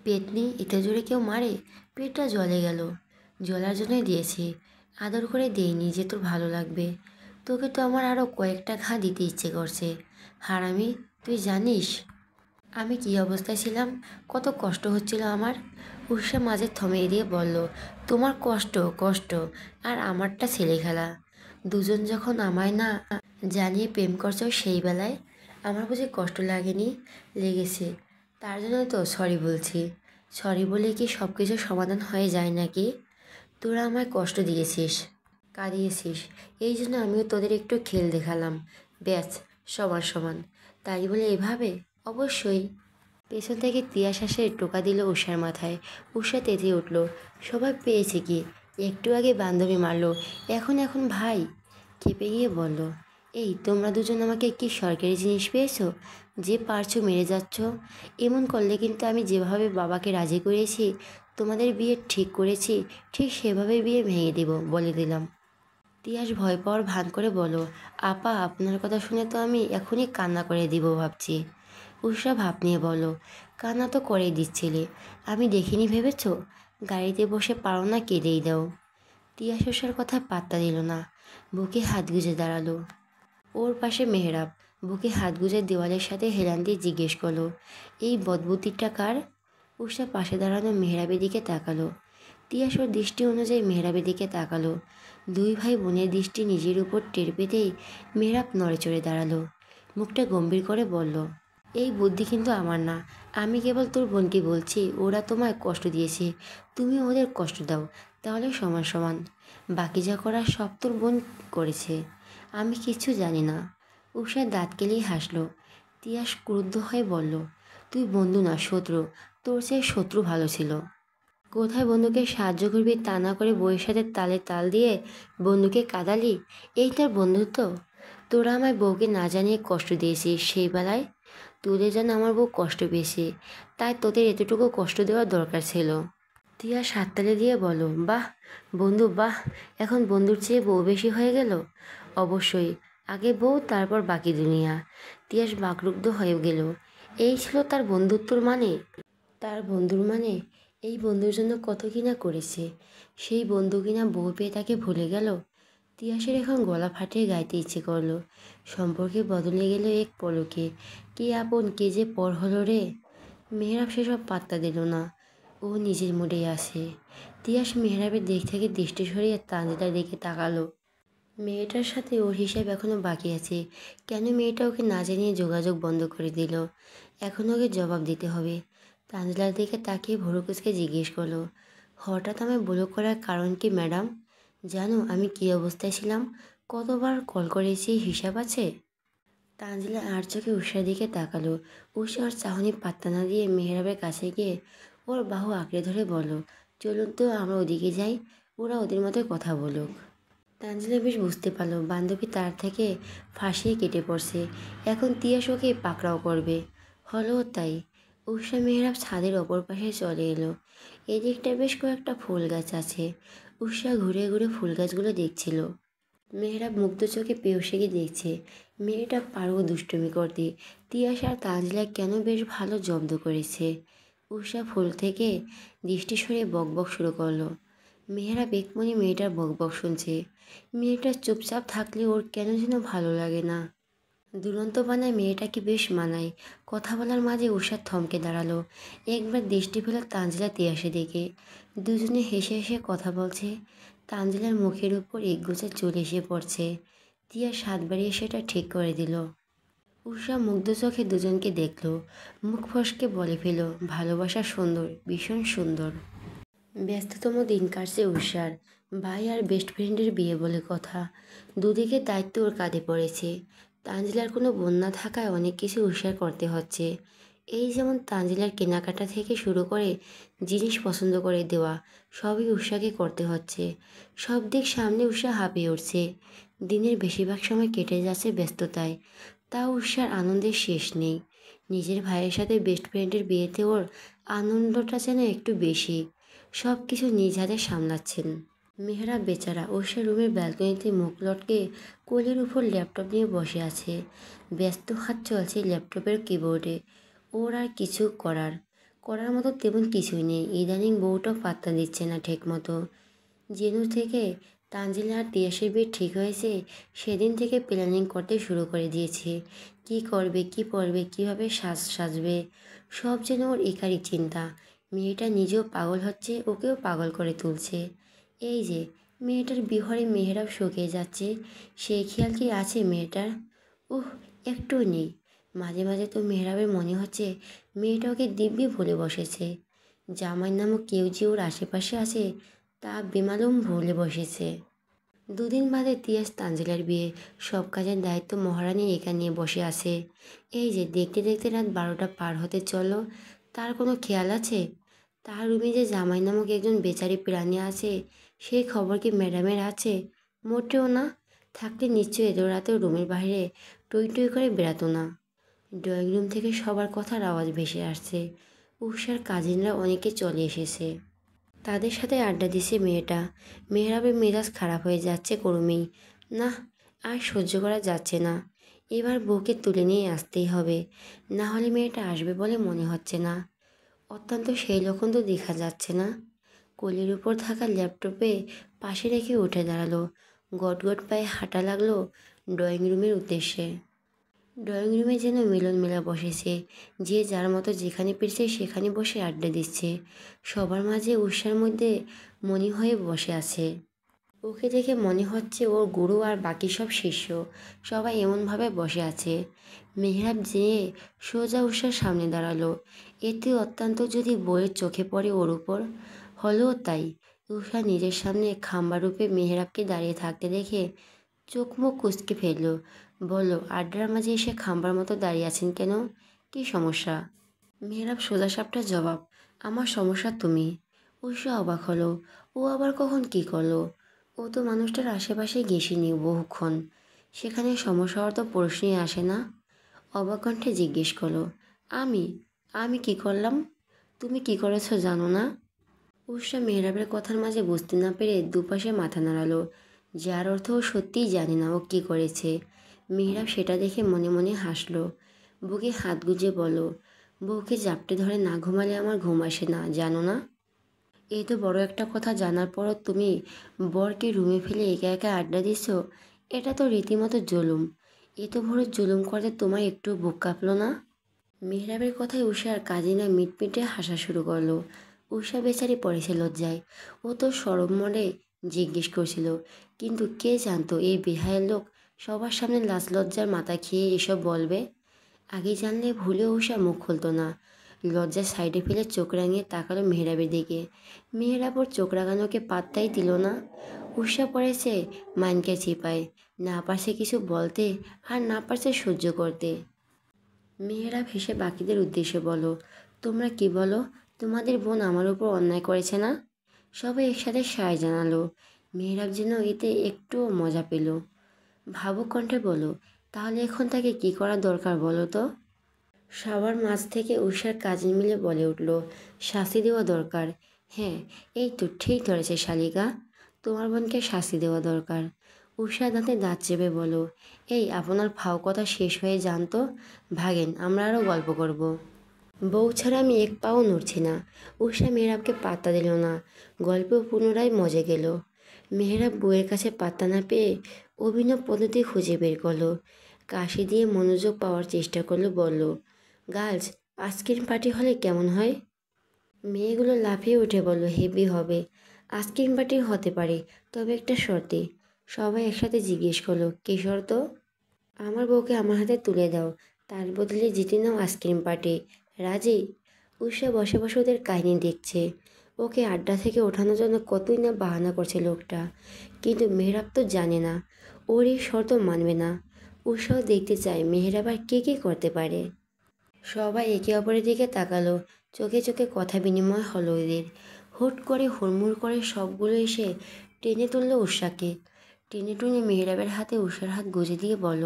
পেতনি, এত জোরে কেউ মারে? পেটটা জ্বলে গেল। জ্বলার জন্যই দিয়েছি, আদর করে দেইনি যে তোর ভালো লাগবে। তোকে তো আমার আরও কয়েকটা ঘা দিতে ইচ্ছে করছে। হারামি, তুই জানিস আমি কী অবস্থায় ছিলাম, কত কষ্ট হচ্ছিল আমার? উষা মাঝে থমে দিয়ে বলল, তোমার কষ্ট কষ্ট, আর আমারটা ছেলে খেলা। দুজন যখন আমায় না জানিয়ে প্রেম করছো, সেই বেলায় আমার বুঝি কষ্ট লাগেনি? লেগেছে, তার জন্য তো সরি বলছি। সরি বলে কি সব কিছু সমাধান হয়ে যায় নাকি? তোরা আমায় কষ্ট দিয়েছিস, কাঁদিয়েছিস, এই জন্য আমিও তোদের একটু খেল দেখালাম, ব্যাস, সমান সমান। তাই বলে এভাবে? অবশ্যই। পেছন থেকে তিয়াস এসে টোকা দিল উষার মাথায়। উষা তেতে উঠল। সবাই পেয়েছে কি? একটু আগে বান্ধবী মারলো, এখন ভাই? খেপে গিয়ে বলল, এই তোমরা দুজন আমাকে কি সরকারি জিনিস পেয়েছো যে পারছো মেরে যাচ্ছ? এমন করলে কিন্তু আমি যেভাবে বাবাকে রাজি করেছি, তোমাদের বিয়ে ঠিক করেছি, ঠিক সেভাবে বিয়ে ভেঙে দেব, বলে দিলাম। তিয়াস ভয় পাওয়ার ভান করে বলো, আপা, আপনার কথা শুনে তো আমি এখনই কান্না করে দিব ভাবছি। উষা ভাব নিয়ে বলো, কান্না তো করেই দিচ্ছিলে, আমি দেখিনি ভেবেছ? গাড়িতে বসে পারো না, কেঁদেই দাও। তিয়াস উষার কথা পাত্তা দিল না, বুকে হাত গুজে দাঁড়ালো। ওর পাশে মেহরাব বুকে হাত গুজে দেওয়ালের সাথে হেলান দিয়ে জিজ্ঞেস করলো, এই বদবুদ্ধিটা কার? উষা পাশে দাঁড়ানো মেহরাবের দিকে তাকালো। তিয়াস ওর দৃষ্টি অনুযায়ী মেহরাবের দিকে তাকালো। দুই ভাই বোনের দৃষ্টি নিজের উপর টের পেতেই মেহরাব নড়ে চড়ে দাঁড়ালো। মুখটা গম্ভীর করে বলল, এই বুদ্ধি কিন্তু আমার না, আমি কেবল তোর বোনকে বলছি, ওরা তোমায় কষ্ট দিয়েছে, তুমি ওদের কষ্ট দাও, তাহলে সমান সমান। বাকি যা করার সব তোর বোন করেছে, আমি কিছু জানি না। উষা দাঁত কেলিয়ে হাসলো। তিয়াস ক্রুদ্ধ হয়ে বলল, তুই বন্ধু না, শত্রু। তোর চেয়ে শত্রু ভালো ছিল। কোথায় বন্ধুকে সাহায্য করবি তা না করে বইয়ের সাথে তালে তাল দিয়ে বন্ধুকে কাঁদালি, এই তোর বন্ধুত্ব? তোরা আমায় বউকে না জানিয়ে কষ্ট দিয়েছিস, সেই বেলায় তোদের যেন আমার বউ কষ্ট পেয়েছে, তাই তোদের এতটুকু কষ্ট দেওয়ার দরকার ছিল। তিয়া হাততালি দিয়ে বলো, বাহ বন্ধু বাহ, এখন বন্ধুর চেয়ে বউ বেশি হয়ে গেল। অবশ্যই, আগে বউ, তারপর বাকি দুনিয়া। তিয়াস বাকরুদ্ধ হয়ে গেল। এই ছিল তার বন্ধুত্বর মানে? তার বন্ধুর মানে? এই বন্ধুর জন্য কত কিনা করেছে, সেই বন্ধু কিনা বউ পেয়ে তাকে ভুলে গেল। তিয়াসের এখন গলা ফাটিয়ে গাইতে ইচ্ছে করলো। সম্পর্কে বদলে গেল এক পলকে। কে আপন কে যে পর হলো রে। মেহরাব সেসব পাত্তা দিল না। ও নিজের মুডেই আসে। তিয়াস মেহরাবের দিক থেকে দৃষ্টি সরিয়ে তানজিলার দিকে তাকালো। মেয়েটার সাথে ওর হিসাব এখনো বাকি আছে। কেন মেয়েটা ওকে না জানিয়ে যোগাযোগ বন্ধ করে দিল? এখন ওকে জবাব দিতে হবে। তানজিলার দিকে তাকিয়ে ভুরু কুঁচকে জিজ্ঞেস করলো, হঠাৎ আমায় ব্লক করার কারণ কি ম্যাডাম? জানো আমি কী অবস্থায় ছিলাম? কতবার কল করেছি হিসাব আছে? তানজিলা আর চোখে উষার দিকে তাকালো। উষা ওর চাহনি পাত্তা না দিয়ে মেহরাবের কাছে গিয়ে ওর বাহু আঁকড়ে ধরে বলল, চলুন তো আমরা ওদিকে যাই, ওরা ওদের মতো কথা বলুক। তানজিলা বেশ বুঝতে পারলো বান্ধবী তার থেকে ফাঁসিয়ে কেটে পড়ছে। এখন তিয়াস ওকে পাকড়াও করবে। হলো তাই। উষা মেহরাব ছাদের অপর পাশে চলে এলো। এদিকটা বেশ কয়েকটা ফুল গাছ আছে। উষা ঘুরে ঘুরে ফুল গাছগুলো দেখছিল। মেহরাব মুগ্ধ চোখে পেয়সীকে দেখছে। মেয়েটা পারো দুষ্টুমি করতে। তিয়াস আর তানজিলা কেন বেশ ভালো জব্দ করেছে। উষা ফুল থেকে দৃষ্টি সরিয়ে বকবক শুরু করলো। মেহরাব একমনে মেয়েটার বকবক শুনছে। মেয়েটা চুপচাপ থাকলে ওর কেন যেন ভালো লাগে না। দুরন্ত বানায় মেয়েটাকে বেশ মানায়। কথা বলার মাঝে উষা থমকে দাঁড়ালো। একবার দৃষ্টি ফেলে তানজিলা তিয়াসে দেখে। দুজনে হেসে হেসে কথা বলছে। তানজিলার মুখের উপর একগোছা চুল এসে পড়ছে। তিয়াস হাত বাড়িয়ে সেটা ঠিক করে দিল। উষা মুগ্ধ চোখে দুজনকে দেখলো। মুখ ফসকে বলে ফেল, ভালোবাসা সুন্দর, ভীষণ সুন্দর। ব্যস্ততম দিন কাটছে উষার। ভাই আর বেস্ট ফ্রেন্ডের বিয়ে বলে কথা। দুদিকে দায়িত্ব ওর কাঁধে পড়েছে। তানজিলার কোনো বোন না থাকায় অনেক কিছু উষার করতে হচ্ছে। এই যেমন তানজিলার কেনাকাটা থেকে শুরু করে জিনিস পছন্দ করে দেওয়া, সবই উষাকে করতে হচ্ছে। সব দিক সামনে উষা হাঁপিয়ে উঠছে। দিনের বেশিরভাগ সময় কেটে যাচ্ছে ব্যস্ততায়। তা উষার আনন্দের শেষ নেই। নিজের ভাইয়ের সাথে বেস্ট ফ্রেন্ডের বিয়েতে ওর আনন্দটা যেন একটু বেশি। সব কিছু নিজ হাতে সামলাচ্ছেন। মেহরাব বেচারা উষা রুমের ব্যালকনিতে মুখ লটকে কোলের উপর ল্যাপটপ নিয়ে বসে আছে। ব্যস্ত হাত চলছে ল্যাপটপের কিবোর্ডে। ওর আর কিছু করার করার মতো তেমন কিছুই নেই। ইদানিং বউটাও পাত্তা দিচ্ছে না ঠিক মতো। যেদিন থেকে তানজিলা আর তিয়াসের বিয়ে ঠিক হয়েছে সেদিন থেকে প্ল্যানিং করতে শুরু করে দিয়েছে। কি করবে, কি পরবে, কীভাবে সাজবে, সব যেন ওর একারই চিন্তা। মেয়েটা নিজেও পাগল হচ্ছে, ওকেও পাগল করে তুলছে। এই যে মেয়েটার বিহরে মেহরাব শুকিয়ে যাচ্ছে, সেই খেয়াল কি আছে মেয়েটার? উহ, একটু নেই। মাঝে মাঝে তো মেহরাবের মনে হচ্ছে মেয়েটা ওকে দিব্যি ভুলে বসেছে। জামাই নামক কেউ যে ওর আশেপাশে আছে তা বেমালুম ভুলে বসেছে। দুদিন বাদে তিয়াস তানজিলার বিয়ে। সব কাজের দায়িত্ব মহারানী একা নিয়ে বসে আছে। এই যে দেখতে দেখতে রাত 12টা পার হতে চললো। তার কোনো খেয়াল আছে? তার রুমে যে জামাই নামক একজন বেচারি প্রাণী আছে সেই খবর কি ম্যাডামের আছে? মোটেও না। থাকলে নিশ্চয়ই এত রাতেও রুমের বাইরে টই টই করে বেড়াতো না। ড্রয়িং রুম থেকে সবার কথার আওয়াজ ভেসে আসছে। উষার কাজিনরা অনেকে চলে এসেছে। তাদের সাথে আড্ডা দিছে মেয়েটা। মেহরাবের মেজাজ খারাপ হয়ে যাচ্ছে ক্রমেই। না, আর সহ্য করা যাচ্ছে না। এবার বউকে তুলে নিয়ে আসতেই হবে। না হলে মেয়েটা আসবে বলে মনে হচ্ছে না। অত্যন্ত সেই লক্ষণ তো দেখা যাচ্ছে না। কোলের উপর থাকা ল্যাপটপে পাশে রেখে উঠে দাঁড়ালো। গটগট পায়ে হাঁটা লাগলো ড্রয়িং রুমের উদ্দেশ্যে। ড্রয়িং রুমে যেন মিলন মেলা বসেছে। যে যার মতো যেখানে পেরেছে সেখানে বসে আড্ডা দিচ্ছে। সবার মাঝে উৎসার মধ্যে মনি হয়ে বসে আছে। ওকে দেখে মনে হচ্ছে ওর গুরু আর বাকি সব শিষ্য সবাই এমনভাবে বসে আছে। মেহরাব যেয়ে সোজা উষার সামনে দাঁড়ালো। এতে অত্যন্ত যদি বইয়ের চোখে পড়ে ওর উপর। হলো তাই। উষা নিজের সামনে খাম্বারূপে মেহরাবকে দাঁড়িয়ে থাকতে দেখে চোখ মুখ কুঁচকে ফেলল। বলল, আড্ডার মাঝে এসে খাম্বার মতো দাঁড়িয়ে আছেন কেন? কী সমস্যা? মেহরাব সোজাসাপটা জবাব, আমার সমস্যা তুমি। উষা অবাক হলো। ও আবার কখন কী করলো? ও তো মানুষটার আশেপাশে গেছিনি বহুক্ষণ। সেখানে সমস্যা হওয়ার তো প্রশ্নই আসে না। অবাক কণ্ঠে জিজ্ঞেস করলো, আমি আমি কি করলাম? তুমি কি করেছো জানো না? উষা মেহরাবের কথার মাঝে বুঝতে না পেরে দুপাশে মাথা নাড়ালো। যার অর্থ ও সত্যিই জানে না ও কী করেছে। মেহরাব সেটা দেখে মনে মনে হাসলো। বুকে হাত গুজে বলল, বউকে জাপটে ধরে না ঘুমালে আমার ঘুম আসে না, জানো না? এই তো বড় একটা কথা জানার পরও তুমি বরকে রুমে ফেলে একা একা আড্ডা দিচ্ছ। এটা তো রীতিমতো জুলুম। এত বড় জুলুম করতে তোমার একটু বুক কাঁপলো না? মেহরাবের কথায় উষার কাজিনা মিটমিটে হাসা শুরু করলো। উষা বেচারি পড়েছে লজ্জায়। ও তো সরব মনে জিজ্ঞেস করছিল, কিন্তু কে জানতো এই বেহায়ের লোক সবার সামনে লাজ লজ্জার মাথা খেয়ে এসব বলবে। আগে জানলে ভুলেও উষা মুখ খুলতো না। লজ্জা সাইডে ফেলে চোখ রাঙিয়ে তাকালো মেহরাবের দিকে। মেহরাব ওর চোখ রাঙানোকে পাত্তাই দিল না। উষা পড়েছে মাইনকে চিপায়, না পারছে কিছু বলতে আর না পারছে সহ্য করতে। মেহরাব হেসে বাকিদের উদ্দেশ্যে বলো, তোমরা কি বলো? তোমাদের বোন আমার উপর অন্যায় করেছে না? সবাই একসাথে সায় জানালো। মেহরাব যেন এতে একটুও মজা পেল। ভাবুক কণ্ঠে বলো, তাহলে এখন তাকে কি করা দরকার বলো তো? সবার মাঝ থেকে উষার কাজিন মিলে বলে উঠল, শাস্তি দেওয়া দরকার। হ্যাঁ, এই তো ঠিক ধরেছে শালিকা, তোমার বোনকে শাস্তি দেওয়া দরকার। উষা দাঁতে দাঁত চেপে বলো, এই আপনার ফাও কথা শেষ হয়ে যান তো, ভাগেন, আমরা আরও গল্প করব। বউ ছাড়া আমি এক পাও নড়ছি না। উষা মেহরাবকে পাত্তা দিল না। গল্প পুনরায় মজে গেল। মেহরাব বউয়ের কাছে পাত্তা না পেয়ে অভিনব পদ্ধতি খুঁজে বের করলো। কাশি দিয়ে মনোযোগ পাওয়ার চেষ্টা করলো, বলল, গার্লস, আইসক্রিম পার্টি হলে কেমন হয়? মেয়েগুলো লাফিয়ে উঠে বলল, হেভি হবে। আইসক্রিম পার্টি হতে পারে, তবে একটা শর্তে। সবাই একসাথে জিজ্ঞেস করলো, কী শর্ত? আমার বউকে আমার হাতে তুলে দাও, তার বদলে জিতে নাও আইসক্রিম পার্টি। রাজি? উষা বসে বসে ওদের কাহিনী দেখছে। ওকে আড্ডা থেকে ওঠানোর জন্য কতই না বাহানা করছে লোকটা, কিন্তু মেহরাব তো জানে না ওর এই শর্ত মানবে না। উষাও দেখতে চায় মেহরাব আর কে কী করতে পারে। সবাই একে অপরের দিকে তাকালো। চোখে চোখে কথা বিনিময় হলো এদের। হুট করে হুড়মুড় করে সবগুলো এসে টেনে তুললো উষাকে। টেনে টুনে মেহরাবের হাতে উষার হাত গুঁজে দিয়ে বলল,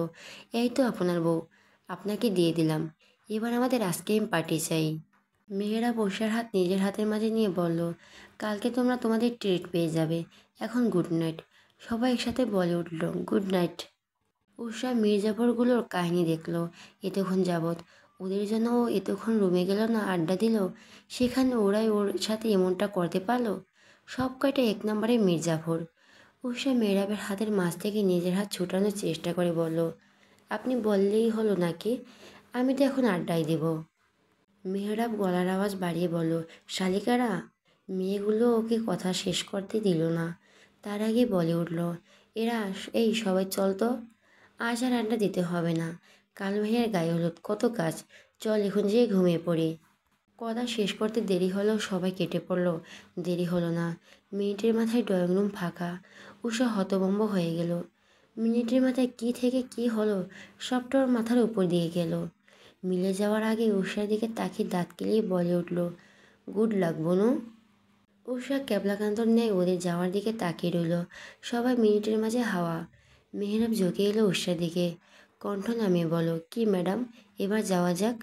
এই তো আপনার বউ, আপনাকে দিয়ে দিলাম। এবার আমাদের আইসক্রিম পার্টি চাই। মেহরাব উষার হাত নিজের হাতের মাঝে নিয়ে বলল, কালকে তোমরা তোমাদের ট্রিট পেয়ে যাবে। এখন গুড নাইট। সবাই একসাথে বলে উঠল, গুড নাইট। উষা মির্জাফরগুলোর কাহিনী দেখলো এতক্ষণ যাবৎ। ওদের জন্য ও এতক্ষণ রুমে গেল না, আড্ডা দিল, সেখানে ওরাই ওর সাথে এমনটা করতে পারলো। সব কয়টা এক নম্বরে মির্জাফর। উষা মেহরাবের হাতের মাঝ থেকে নিজের হাত ছুটানোর চেষ্টা করে বলল, আপনি বললেই হলো নাকি? আমি তো এখন আড্ডাই দেব। মেহরাব গলার আওয়াজ বাড়িয়ে বলল, শালিকারা। মেয়েগুলো ওকে কথা শেষ করতে দিল না। তার আগে বলে উঠল, এরা, এই সবাই চল তো। আজ আর আড্ডা দিতে হবে না। কাল ভাইয়ার গায়ে হলুদ, কত কাজ। চল এখন যেয়ে ঘুমিয়ে পড়ি। কথা শেষ করতে দেরি হলেও সবাই কেটে পড়ল। দেরি হলো না। মিনিটের মাথায় ড্রয়িং রুম ফাঁকা। উষা হতভম্ব হয়ে গেল। মিনিটের মাথায় কি থেকে কি হলো, সবটা ওর মাথার উপর দিয়ে গেল। মিলে যাওয়ার আগে উষার দিকে তাকিয়ে দাঁত কেলিয়ে বলে উঠল, গুড লাক বনু। উষা ক্যাবলাকান্তর ন্যায় ওদের যাওয়ার দিকে তাকিয়ে রইল। সবাই মিনিটের মাঝে হাওয়া। মেহরাব ঝুঁকে এলো উষার দিকে। কণ্ঠ নামিয়ে বলো, কি ম্যাডাম, এবার যাওয়া যাক।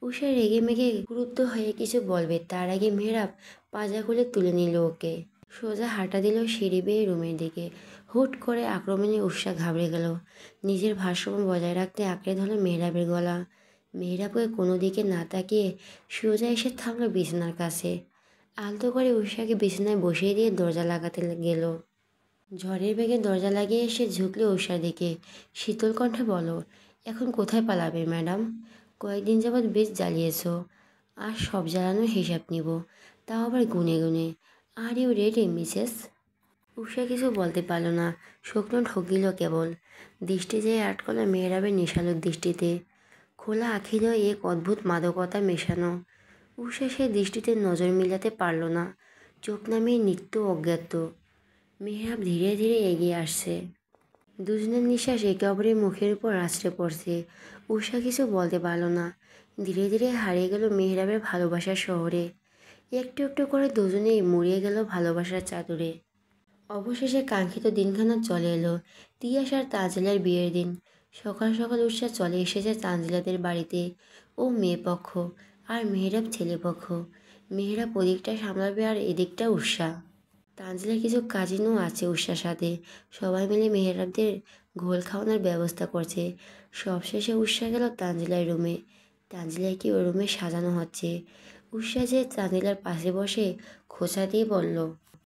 উষা রেগে মেগে ক্রুদ্ধ হয়ে কিছু বলবে, তার আগে মেহরাব পাজা খুলে তুলে নিল ওকে। সোজা হাঁটা দিল সিঁড়ি বেয়ে রুমের দিকে। হুট করে আক্রমণে উষা ঘাবড়ে গেল। নিজের ভারসাম্য বজায় রাখতে আঁকড়ে ধরল মেহরাবের গলা। মেহরাবকে কোনো দিকে না তাকিয়ে সোজা এসে থামলো বিছানার কাছে। আলতো করে উষাকে বিছানায় বসিয়ে দিয়ে দরজা লাগাতে গেল। ঝড়ের বেগে দরজা লাগিয়ে এসে ঝুঁকলে উষার দিকে। শীতল কণ্ঠে বলো, এখন কোথায় পালাবে ম্যাডাম? কয়েকদিন যাবৎ বেশ জ্বালিয়েছ, আর সব জ্বালানোর হিসাব নিব, তাও আবার গুনে গুনে। Are you ready Mrs? Usha কিছু বলতে পারল না, শুকনো ঠকিল কেবল। দৃষ্টি যেয়ে আটকল মেহরাবের নেশালোর দৃষ্টিতে। খোলা আখিল এক অদ্ভুত মাদকতা মেশানো। উষা সে দৃষ্টিতে নজর মিলাতে পারল না। চোখ নামিয়ে নিত্য অজ্ঞাত। মেহরাব ধীরে ধীরে এগিয়ে আসছে। দুজনের নিঃশ্বাস একে অপরের মুখের উপর আছড়ে পড়ছে। উষা কিছু বলতে পারল না। ধীরে ধীরে হারিয়ে গেল মেহরাবের ভালোবাসার শহরে। একটু একটু করে দুজনেই মুড়িয়ে গেল ভালোবাসার চাদরে। অবশেষে কাঙ্ক্ষিত দিনখানা চলে এলো, তিয়াস আর তানজিলার বিয়ের দিন। সকাল সকাল উষা চলে এসেছে তানজিলাদের বাড়িতে। ও মেয়ে পক্ষ আর মেহরাব ছেলে পক্ষ। মেহরাব ওদিকটা সামলাবে আর এদিকটা উষা। তানজিলার কিছু কাজিনও আছে উষার সাথে। সবাই মিলে মেহরাবদের ঘোল খাওয়ানোর ব্যবস্থা করছে। সবশেষে উষা গেল তানজিলার রুমে। তানজিলাকে ওই রুমে সাজানো হচ্ছে। উষা যে চাঁদিলার পাশে বসে খোঁচা দিয়ে বলল,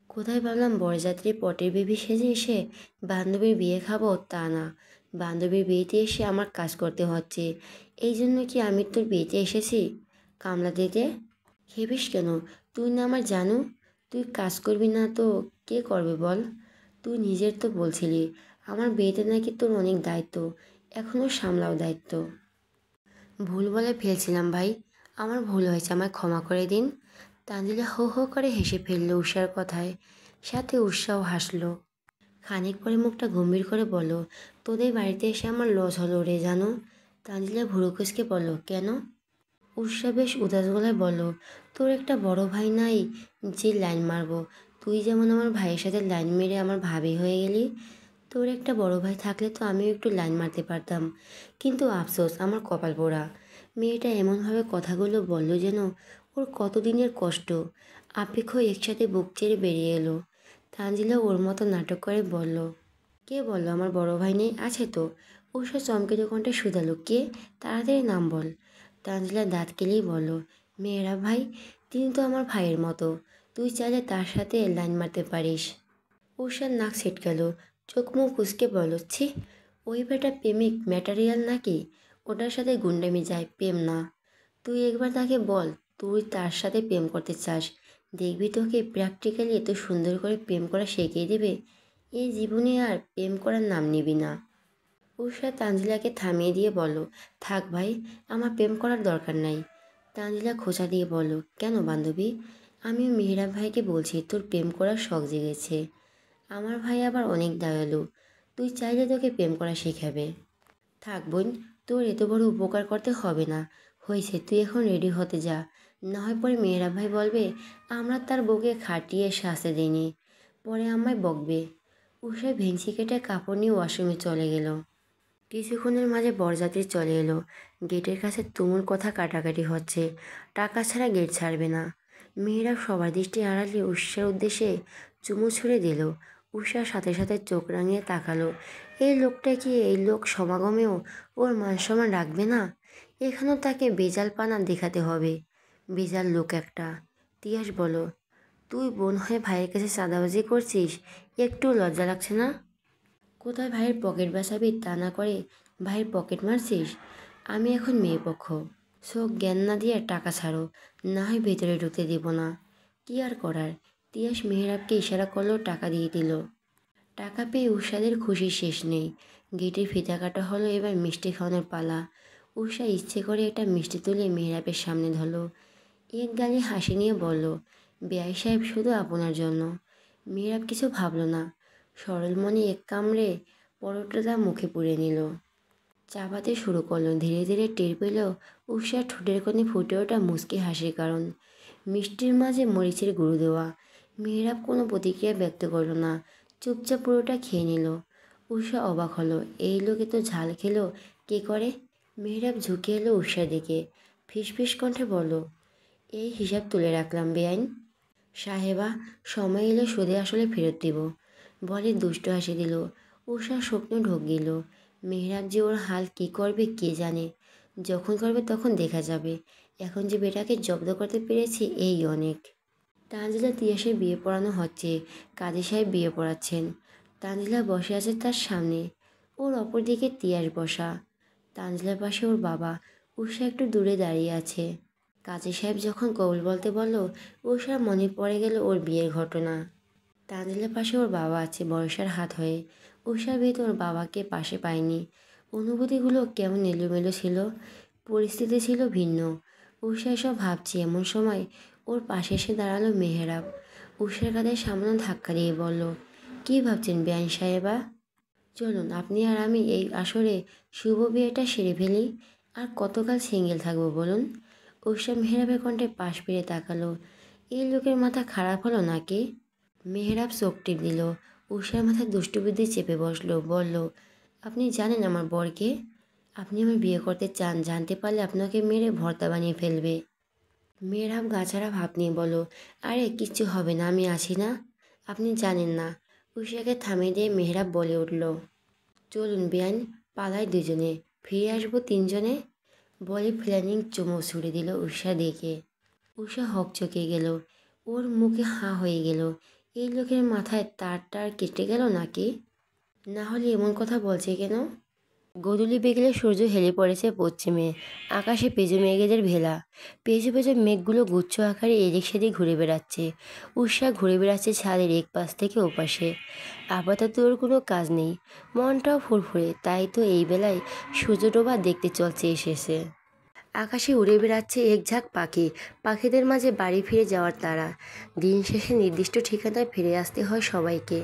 কোথায় ভাবলাম বরযাত্রী পটের বিবি সেজে এসে বান্ধবীর বিয়ে খাবো, তা না। বান্ধবীর বিয়েতে এসে আমার কাজ করতে হচ্ছে। এই জন্য কি আমি তোর বিয়েতে এসেছি কামলা দিতে? খেপিস কেন? তুই না আমার জানু। তুই কাজ করবি না তো কে করবে বল? তুই নিজের তো বলছিলি আমার বিয়েতে নাকি তোর অনেক দায়িত্ব, এখনও সামলাও দায়িত্ব। ভুল বলে ফেলছিলাম ভাই, আমার ভুল হয়েছে, আমায় ক্ষমা করে দিন। তানজিলা হো হো করে হেসে ফেলল উষার কথায়, সাথে উষাও হাসলো। খানিক পরে মুখটা গম্ভীর করে বলল, তোদের বাড়িতে এসে আমার লস হলো রে জানো। তানজিলা ভুরু কুঁচকে বলল, কেন? উষা বেশ উদাস গলায় বলল, তোর একটা বড় ভাই নাই যে লাইন মারবো? তুই যেমন আমার ভাইয়ের সাথে লাইন মেরে আমার ভাবি হয়ে গেলি, তোর একটা বড় ভাই থাকলে তো আমিও একটু লাইন মারতে পারতাম। কিন্তু আফসোস, আমার কপাল পোড়া। মেয়েটা এমনভাবে কথাগুলো বলল যেন ওর কতদিনের কষ্ট আপেক্ষ একসাথে বুক চেড়ে বেরিয়ে এলো। তানজিলা ওর মতো নাটক করে বলল, কে বলল আমার বড় ভাই নেই? আছে তো। উষা চমকে কণ্ঠে শুধালো, কে? তাড়াতাড়ি নাম বল। তানজিলা দাঁত কেলেই বলল, মেয়েরা ভাই, তিনি তো আমার ভাইয়ের মতো, তুই চাইলে তার সাথে লাইন মারতে পারিস। উষার নাক ছিটকালো, চোখ মুখ কুঁচকে বলল, ছি, ওই বেটা প্রেমিক ম্যাটারিয়াল নাকি? ওটার সাথে গুন্ডামি যায়, প্রেম না। তুই একবার তাকে বল তুই তার সাথে প্রেম করতে চাস, দেখবি তোকে প্র্যাকটিক্যালি এত সুন্দর করে প্রেম করা শিখিয়ে দেবে, এই জীবনে আর প্রেম করার নাম নিবি না। উষা তানজিলাকে থামিয়ে দিয়ে বলল, থাক ভাই, আমার প্রেম করার দরকার নাই। তানজিলা খোঁচা দিয়ে বলল, কেন বান্ধবী? আমিও মেহরাব ভাইকে বলছি তোর প্রেম করার শখ জেগেছে। আমার ভাই আবার অনেক দয়ালু, তুই চাইলে তোকে প্রেম করা শেখাবে। থাক বোন, তোর এত বড় উপকার করতে হবে না। হয়েছে, তুই এখন রেডি হতে যা, না হয় পরে মেহরাব ভাই বলবে আমরা তার বউকে খাটিয়ে শাস্তি দিইনি, পরে আমায় বকবে। উষা ভেংচি কেটে কাপড় নিয়ে ওয়াশরুমে চলে গেল। কিছুক্ষণের মাঝে বরযাত্রী চলে এলো। গেটের কাছে তুমুল কথা কাটাকাটি হচ্ছে, টাকা ছাড়া গেট ছাড়বে না। মেয়েরা সবার দৃষ্টি আড়ালে উষার উদ্দেশ্যে চুমু ছুঁড়ে দিল। উষার সাথে সাথে চোখ রাঙিয়ে তাকালো, এই লোকটা কি এই লোক সমাগমেও ওর মান সম্মান রাখবে না? এখানেও তাকে বেজাল পানা দেখাতে হবে। বেজাল লোক একটা। তিয়াস বলো, তুই বোন হয়ে ভাইয়ের কাছে চাঁদাবাজি করছিস, একটু লজ্জা লাগছে না? কোথায় ভাইয়ের পকেট বাঁচাবি তা না করে ভাইয়ের পকেট মারছিস? আমি এখন মেয়ে পক্ষ, চোখ জ্ঞান না দিয়ে টাকা ছাড়ো, না হয় ভেতরে ঢুকতে দিব না। কি আর করার। তিয়াস মেহরাবকে ইশারা করলো, টাকা দিয়ে দিল। টাকা পেয়ে উষাদের খুশির শেষ নেই। গেটের ফিতা কাটা হলো, এবার মিষ্টি খাওয়ানোর পালা। উষা ইচ্ছে করে একটা মিষ্টি তুলে মেহরাবের সামনে ধরলো, এক গালে হাসি নিয়ে বলল, বেয়াই সাহেব শুধু আপনার জন্য। মেহরাব কিছু ভাবল না, সরল মনে এক কামড়ে পরোটাটা মুখে পুরে নিল। চাবাতে শুরু করলো, ধীরে ধীরে টের পেল উষার ঠোঁটের কোণে ফুটে ওঠা মুচকি হাসির কারণ। মিষ্টির মাঝে মরিচের গুঁড়ো দেওয়া। মেহরাব কোনো প্রতিক্রিয়া ব্যক্ত করলো না, চুপচাপ পুরোটা খেয়ে নিল। উষা অবাক হলো, এই লোকে তো ঝাল খেলো কে করে? মেহরাব ঝুঁকে এলো উষার দিকে, ফিসফিস কণ্ঠে বলল, এই হিসাব তুলে রাখলাম বেআইন সাহেবা, সময় এলে সুদে আসলে ফেরত দিব, বলে দুষ্ট হাসি দিল। উষার স্বপ্ন ঢোক গেল। মেহরাব যে ওর হাল কি করবে কে জানে, যখন করবে তখন দেখা যাবে। এখন যে বেটাকে জব্দ করতে পেরেছি এই অনেক। তানজিলা তিয়াসের বিয়ে পড়ানো হচ্ছে, কাজী সাহেব বিয়ে পড়াচ্ছেন। তানজিলা বসে আছে তার সামনে, ওর অপর দিকে তিয়াস বসা। তানজিলার পাশে ওর বাবা। উষা একটু দূরে দাঁড়িয়ে আছে। কাজী সাহেব যখন কবুল বলতে বলল, উষার মনে পড়ে গেল ওর বিয়ের ঘটনা। তানজিলার পাশে ওর বাবা আছে বর্ষার হাত হয়ে। উষার বিয়েতে ওর বাবাকে পাশে পায়নি। অনুভূতিগুলো কেমন এলোমেলো ছিল, পরিস্থিতি ছিল ভিন্ন। উষা এসব ভাবছে এমন সময় ওর পাশে এসে দাঁড়ালো মেহরাব। উষার কাঁধে সামান্য ধাক্কা দিয়ে বলল, কী ভাবছেন বেআইন সাহেবা? চলুন আপনি আর আমি এই আসরে শুভ বিয়েটা সেরে ফেলি, আর কতকাল সিঙ্গেল থাকবো বলুন? উষা মেহরাবের কণ্ঠে পাশ ফিরে তাকালো, এই লোকের মাথা খারাপ হলো নাকি? মেহরাব চোখ টিপ দিল। উষার মাথায় দুষ্টুবুদ্ধি চেপে বসলো, বলল, আপনি জানেন আমার বরকে? আপনি আমার বিয়ে করতে চান, জানতে পারলে আপনাকে মেরে ভর্তা বানিয়ে ফেলবে। মেহরাব গাছাড়া ভাব নিয়ে বলল, আরে কিচ্ছু হবে না, আমি আছি না। আপনি জানেন না। উষাকে থামিয়ে দিয়ে মেহরাব বলে উঠল, চলুন বেআইন, পালাই দুজনে, ফিরে আসবো তিনজনে। বলে প্ল্যানিং চুমো ছুড়ে দিল উষা দিকে। উষা হকচকে গেল। ওর মুখে হাঁ হয়ে গেল। এই লোকের মাথায় তার কেটে গেল নাকি? না হলে এমন কথা বলছে কেন? গোধূলি বিকেলে সূর্য হেলে পড়েছে পশ্চিমে। আকাশে পেঁজো মেঘেদের ভেলা। পেঁজো পেঁজো মেঘগুলো গুচ্ছ আকারে এদিক সেদিক ঘুরে বেড়াচ্ছে। উষা ঘুরে বেড়াচ্ছে ছাদের এক পাশ থেকে ওপাশে। আপাতত ওর কোনো কাজ নেই, মনটাও ফুরফুরে, তাই তো এই বেলায় সূর্য ডোবা দেখতে চলছে এসেছে। আকাশে উড়ে বেড়াচ্ছে এক ঝাঁক পাখি। পাখিদের মাঝে বাড়ি ফিরে যাওয়ার তাড়া। দিন শেষে নির্দিষ্ট ঠিকানায় ফিরে আসতে হয় সবাইকে।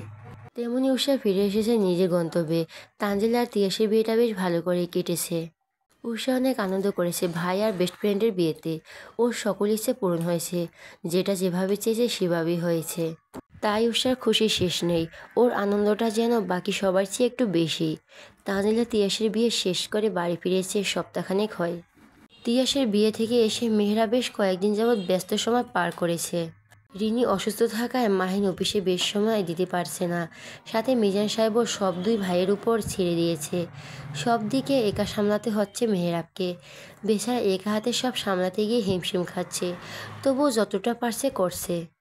তেমনি উষা ফিরে এসেছে নিজের গন্তব্যে। তানজিল আর তিয়াসের বিয়েটা বেশ ভালো করে কেটেছে। উষা অনেক আনন্দ করেছে ভাই আর বেস্ট ফ্রেন্ডের বিয়েতে। ওর সকল ইচ্ছে পূরণ হয়েছে। যেটা যেভাবে চেয়েছে সেভাবেই হয়েছে। তাই উষার খুশি শেষ নেই। ওর আনন্দটা যেন বাকি সবার চেয়ে একটু বেশি। তানজিল আর তিয়াসের বিয়ে শেষ করে বাড়ি ফিরেছে সপ্তাহখানেক হয়। তিয়াসের বিয়ে থেকে এসে মেহেরা বেশ কয়েকদিন যাবৎ ব্যস্ত সময় পার করেছে। রিনি অসুস্থ থাকায় মাহিন অফিসে বেশ সময় দিতে পারছে না। সাথে মিজান সাহেবও সব দুই ভাইয়ের উপর ছেড়ে দিয়েছে। সব দিকে একা সামলাতে হচ্ছে মেহেরাবকে। বেচারা একা হাতে সব সামলাতে গিয়ে হিমশিম খাচ্ছে। তবুও যতটা পারছে করছে।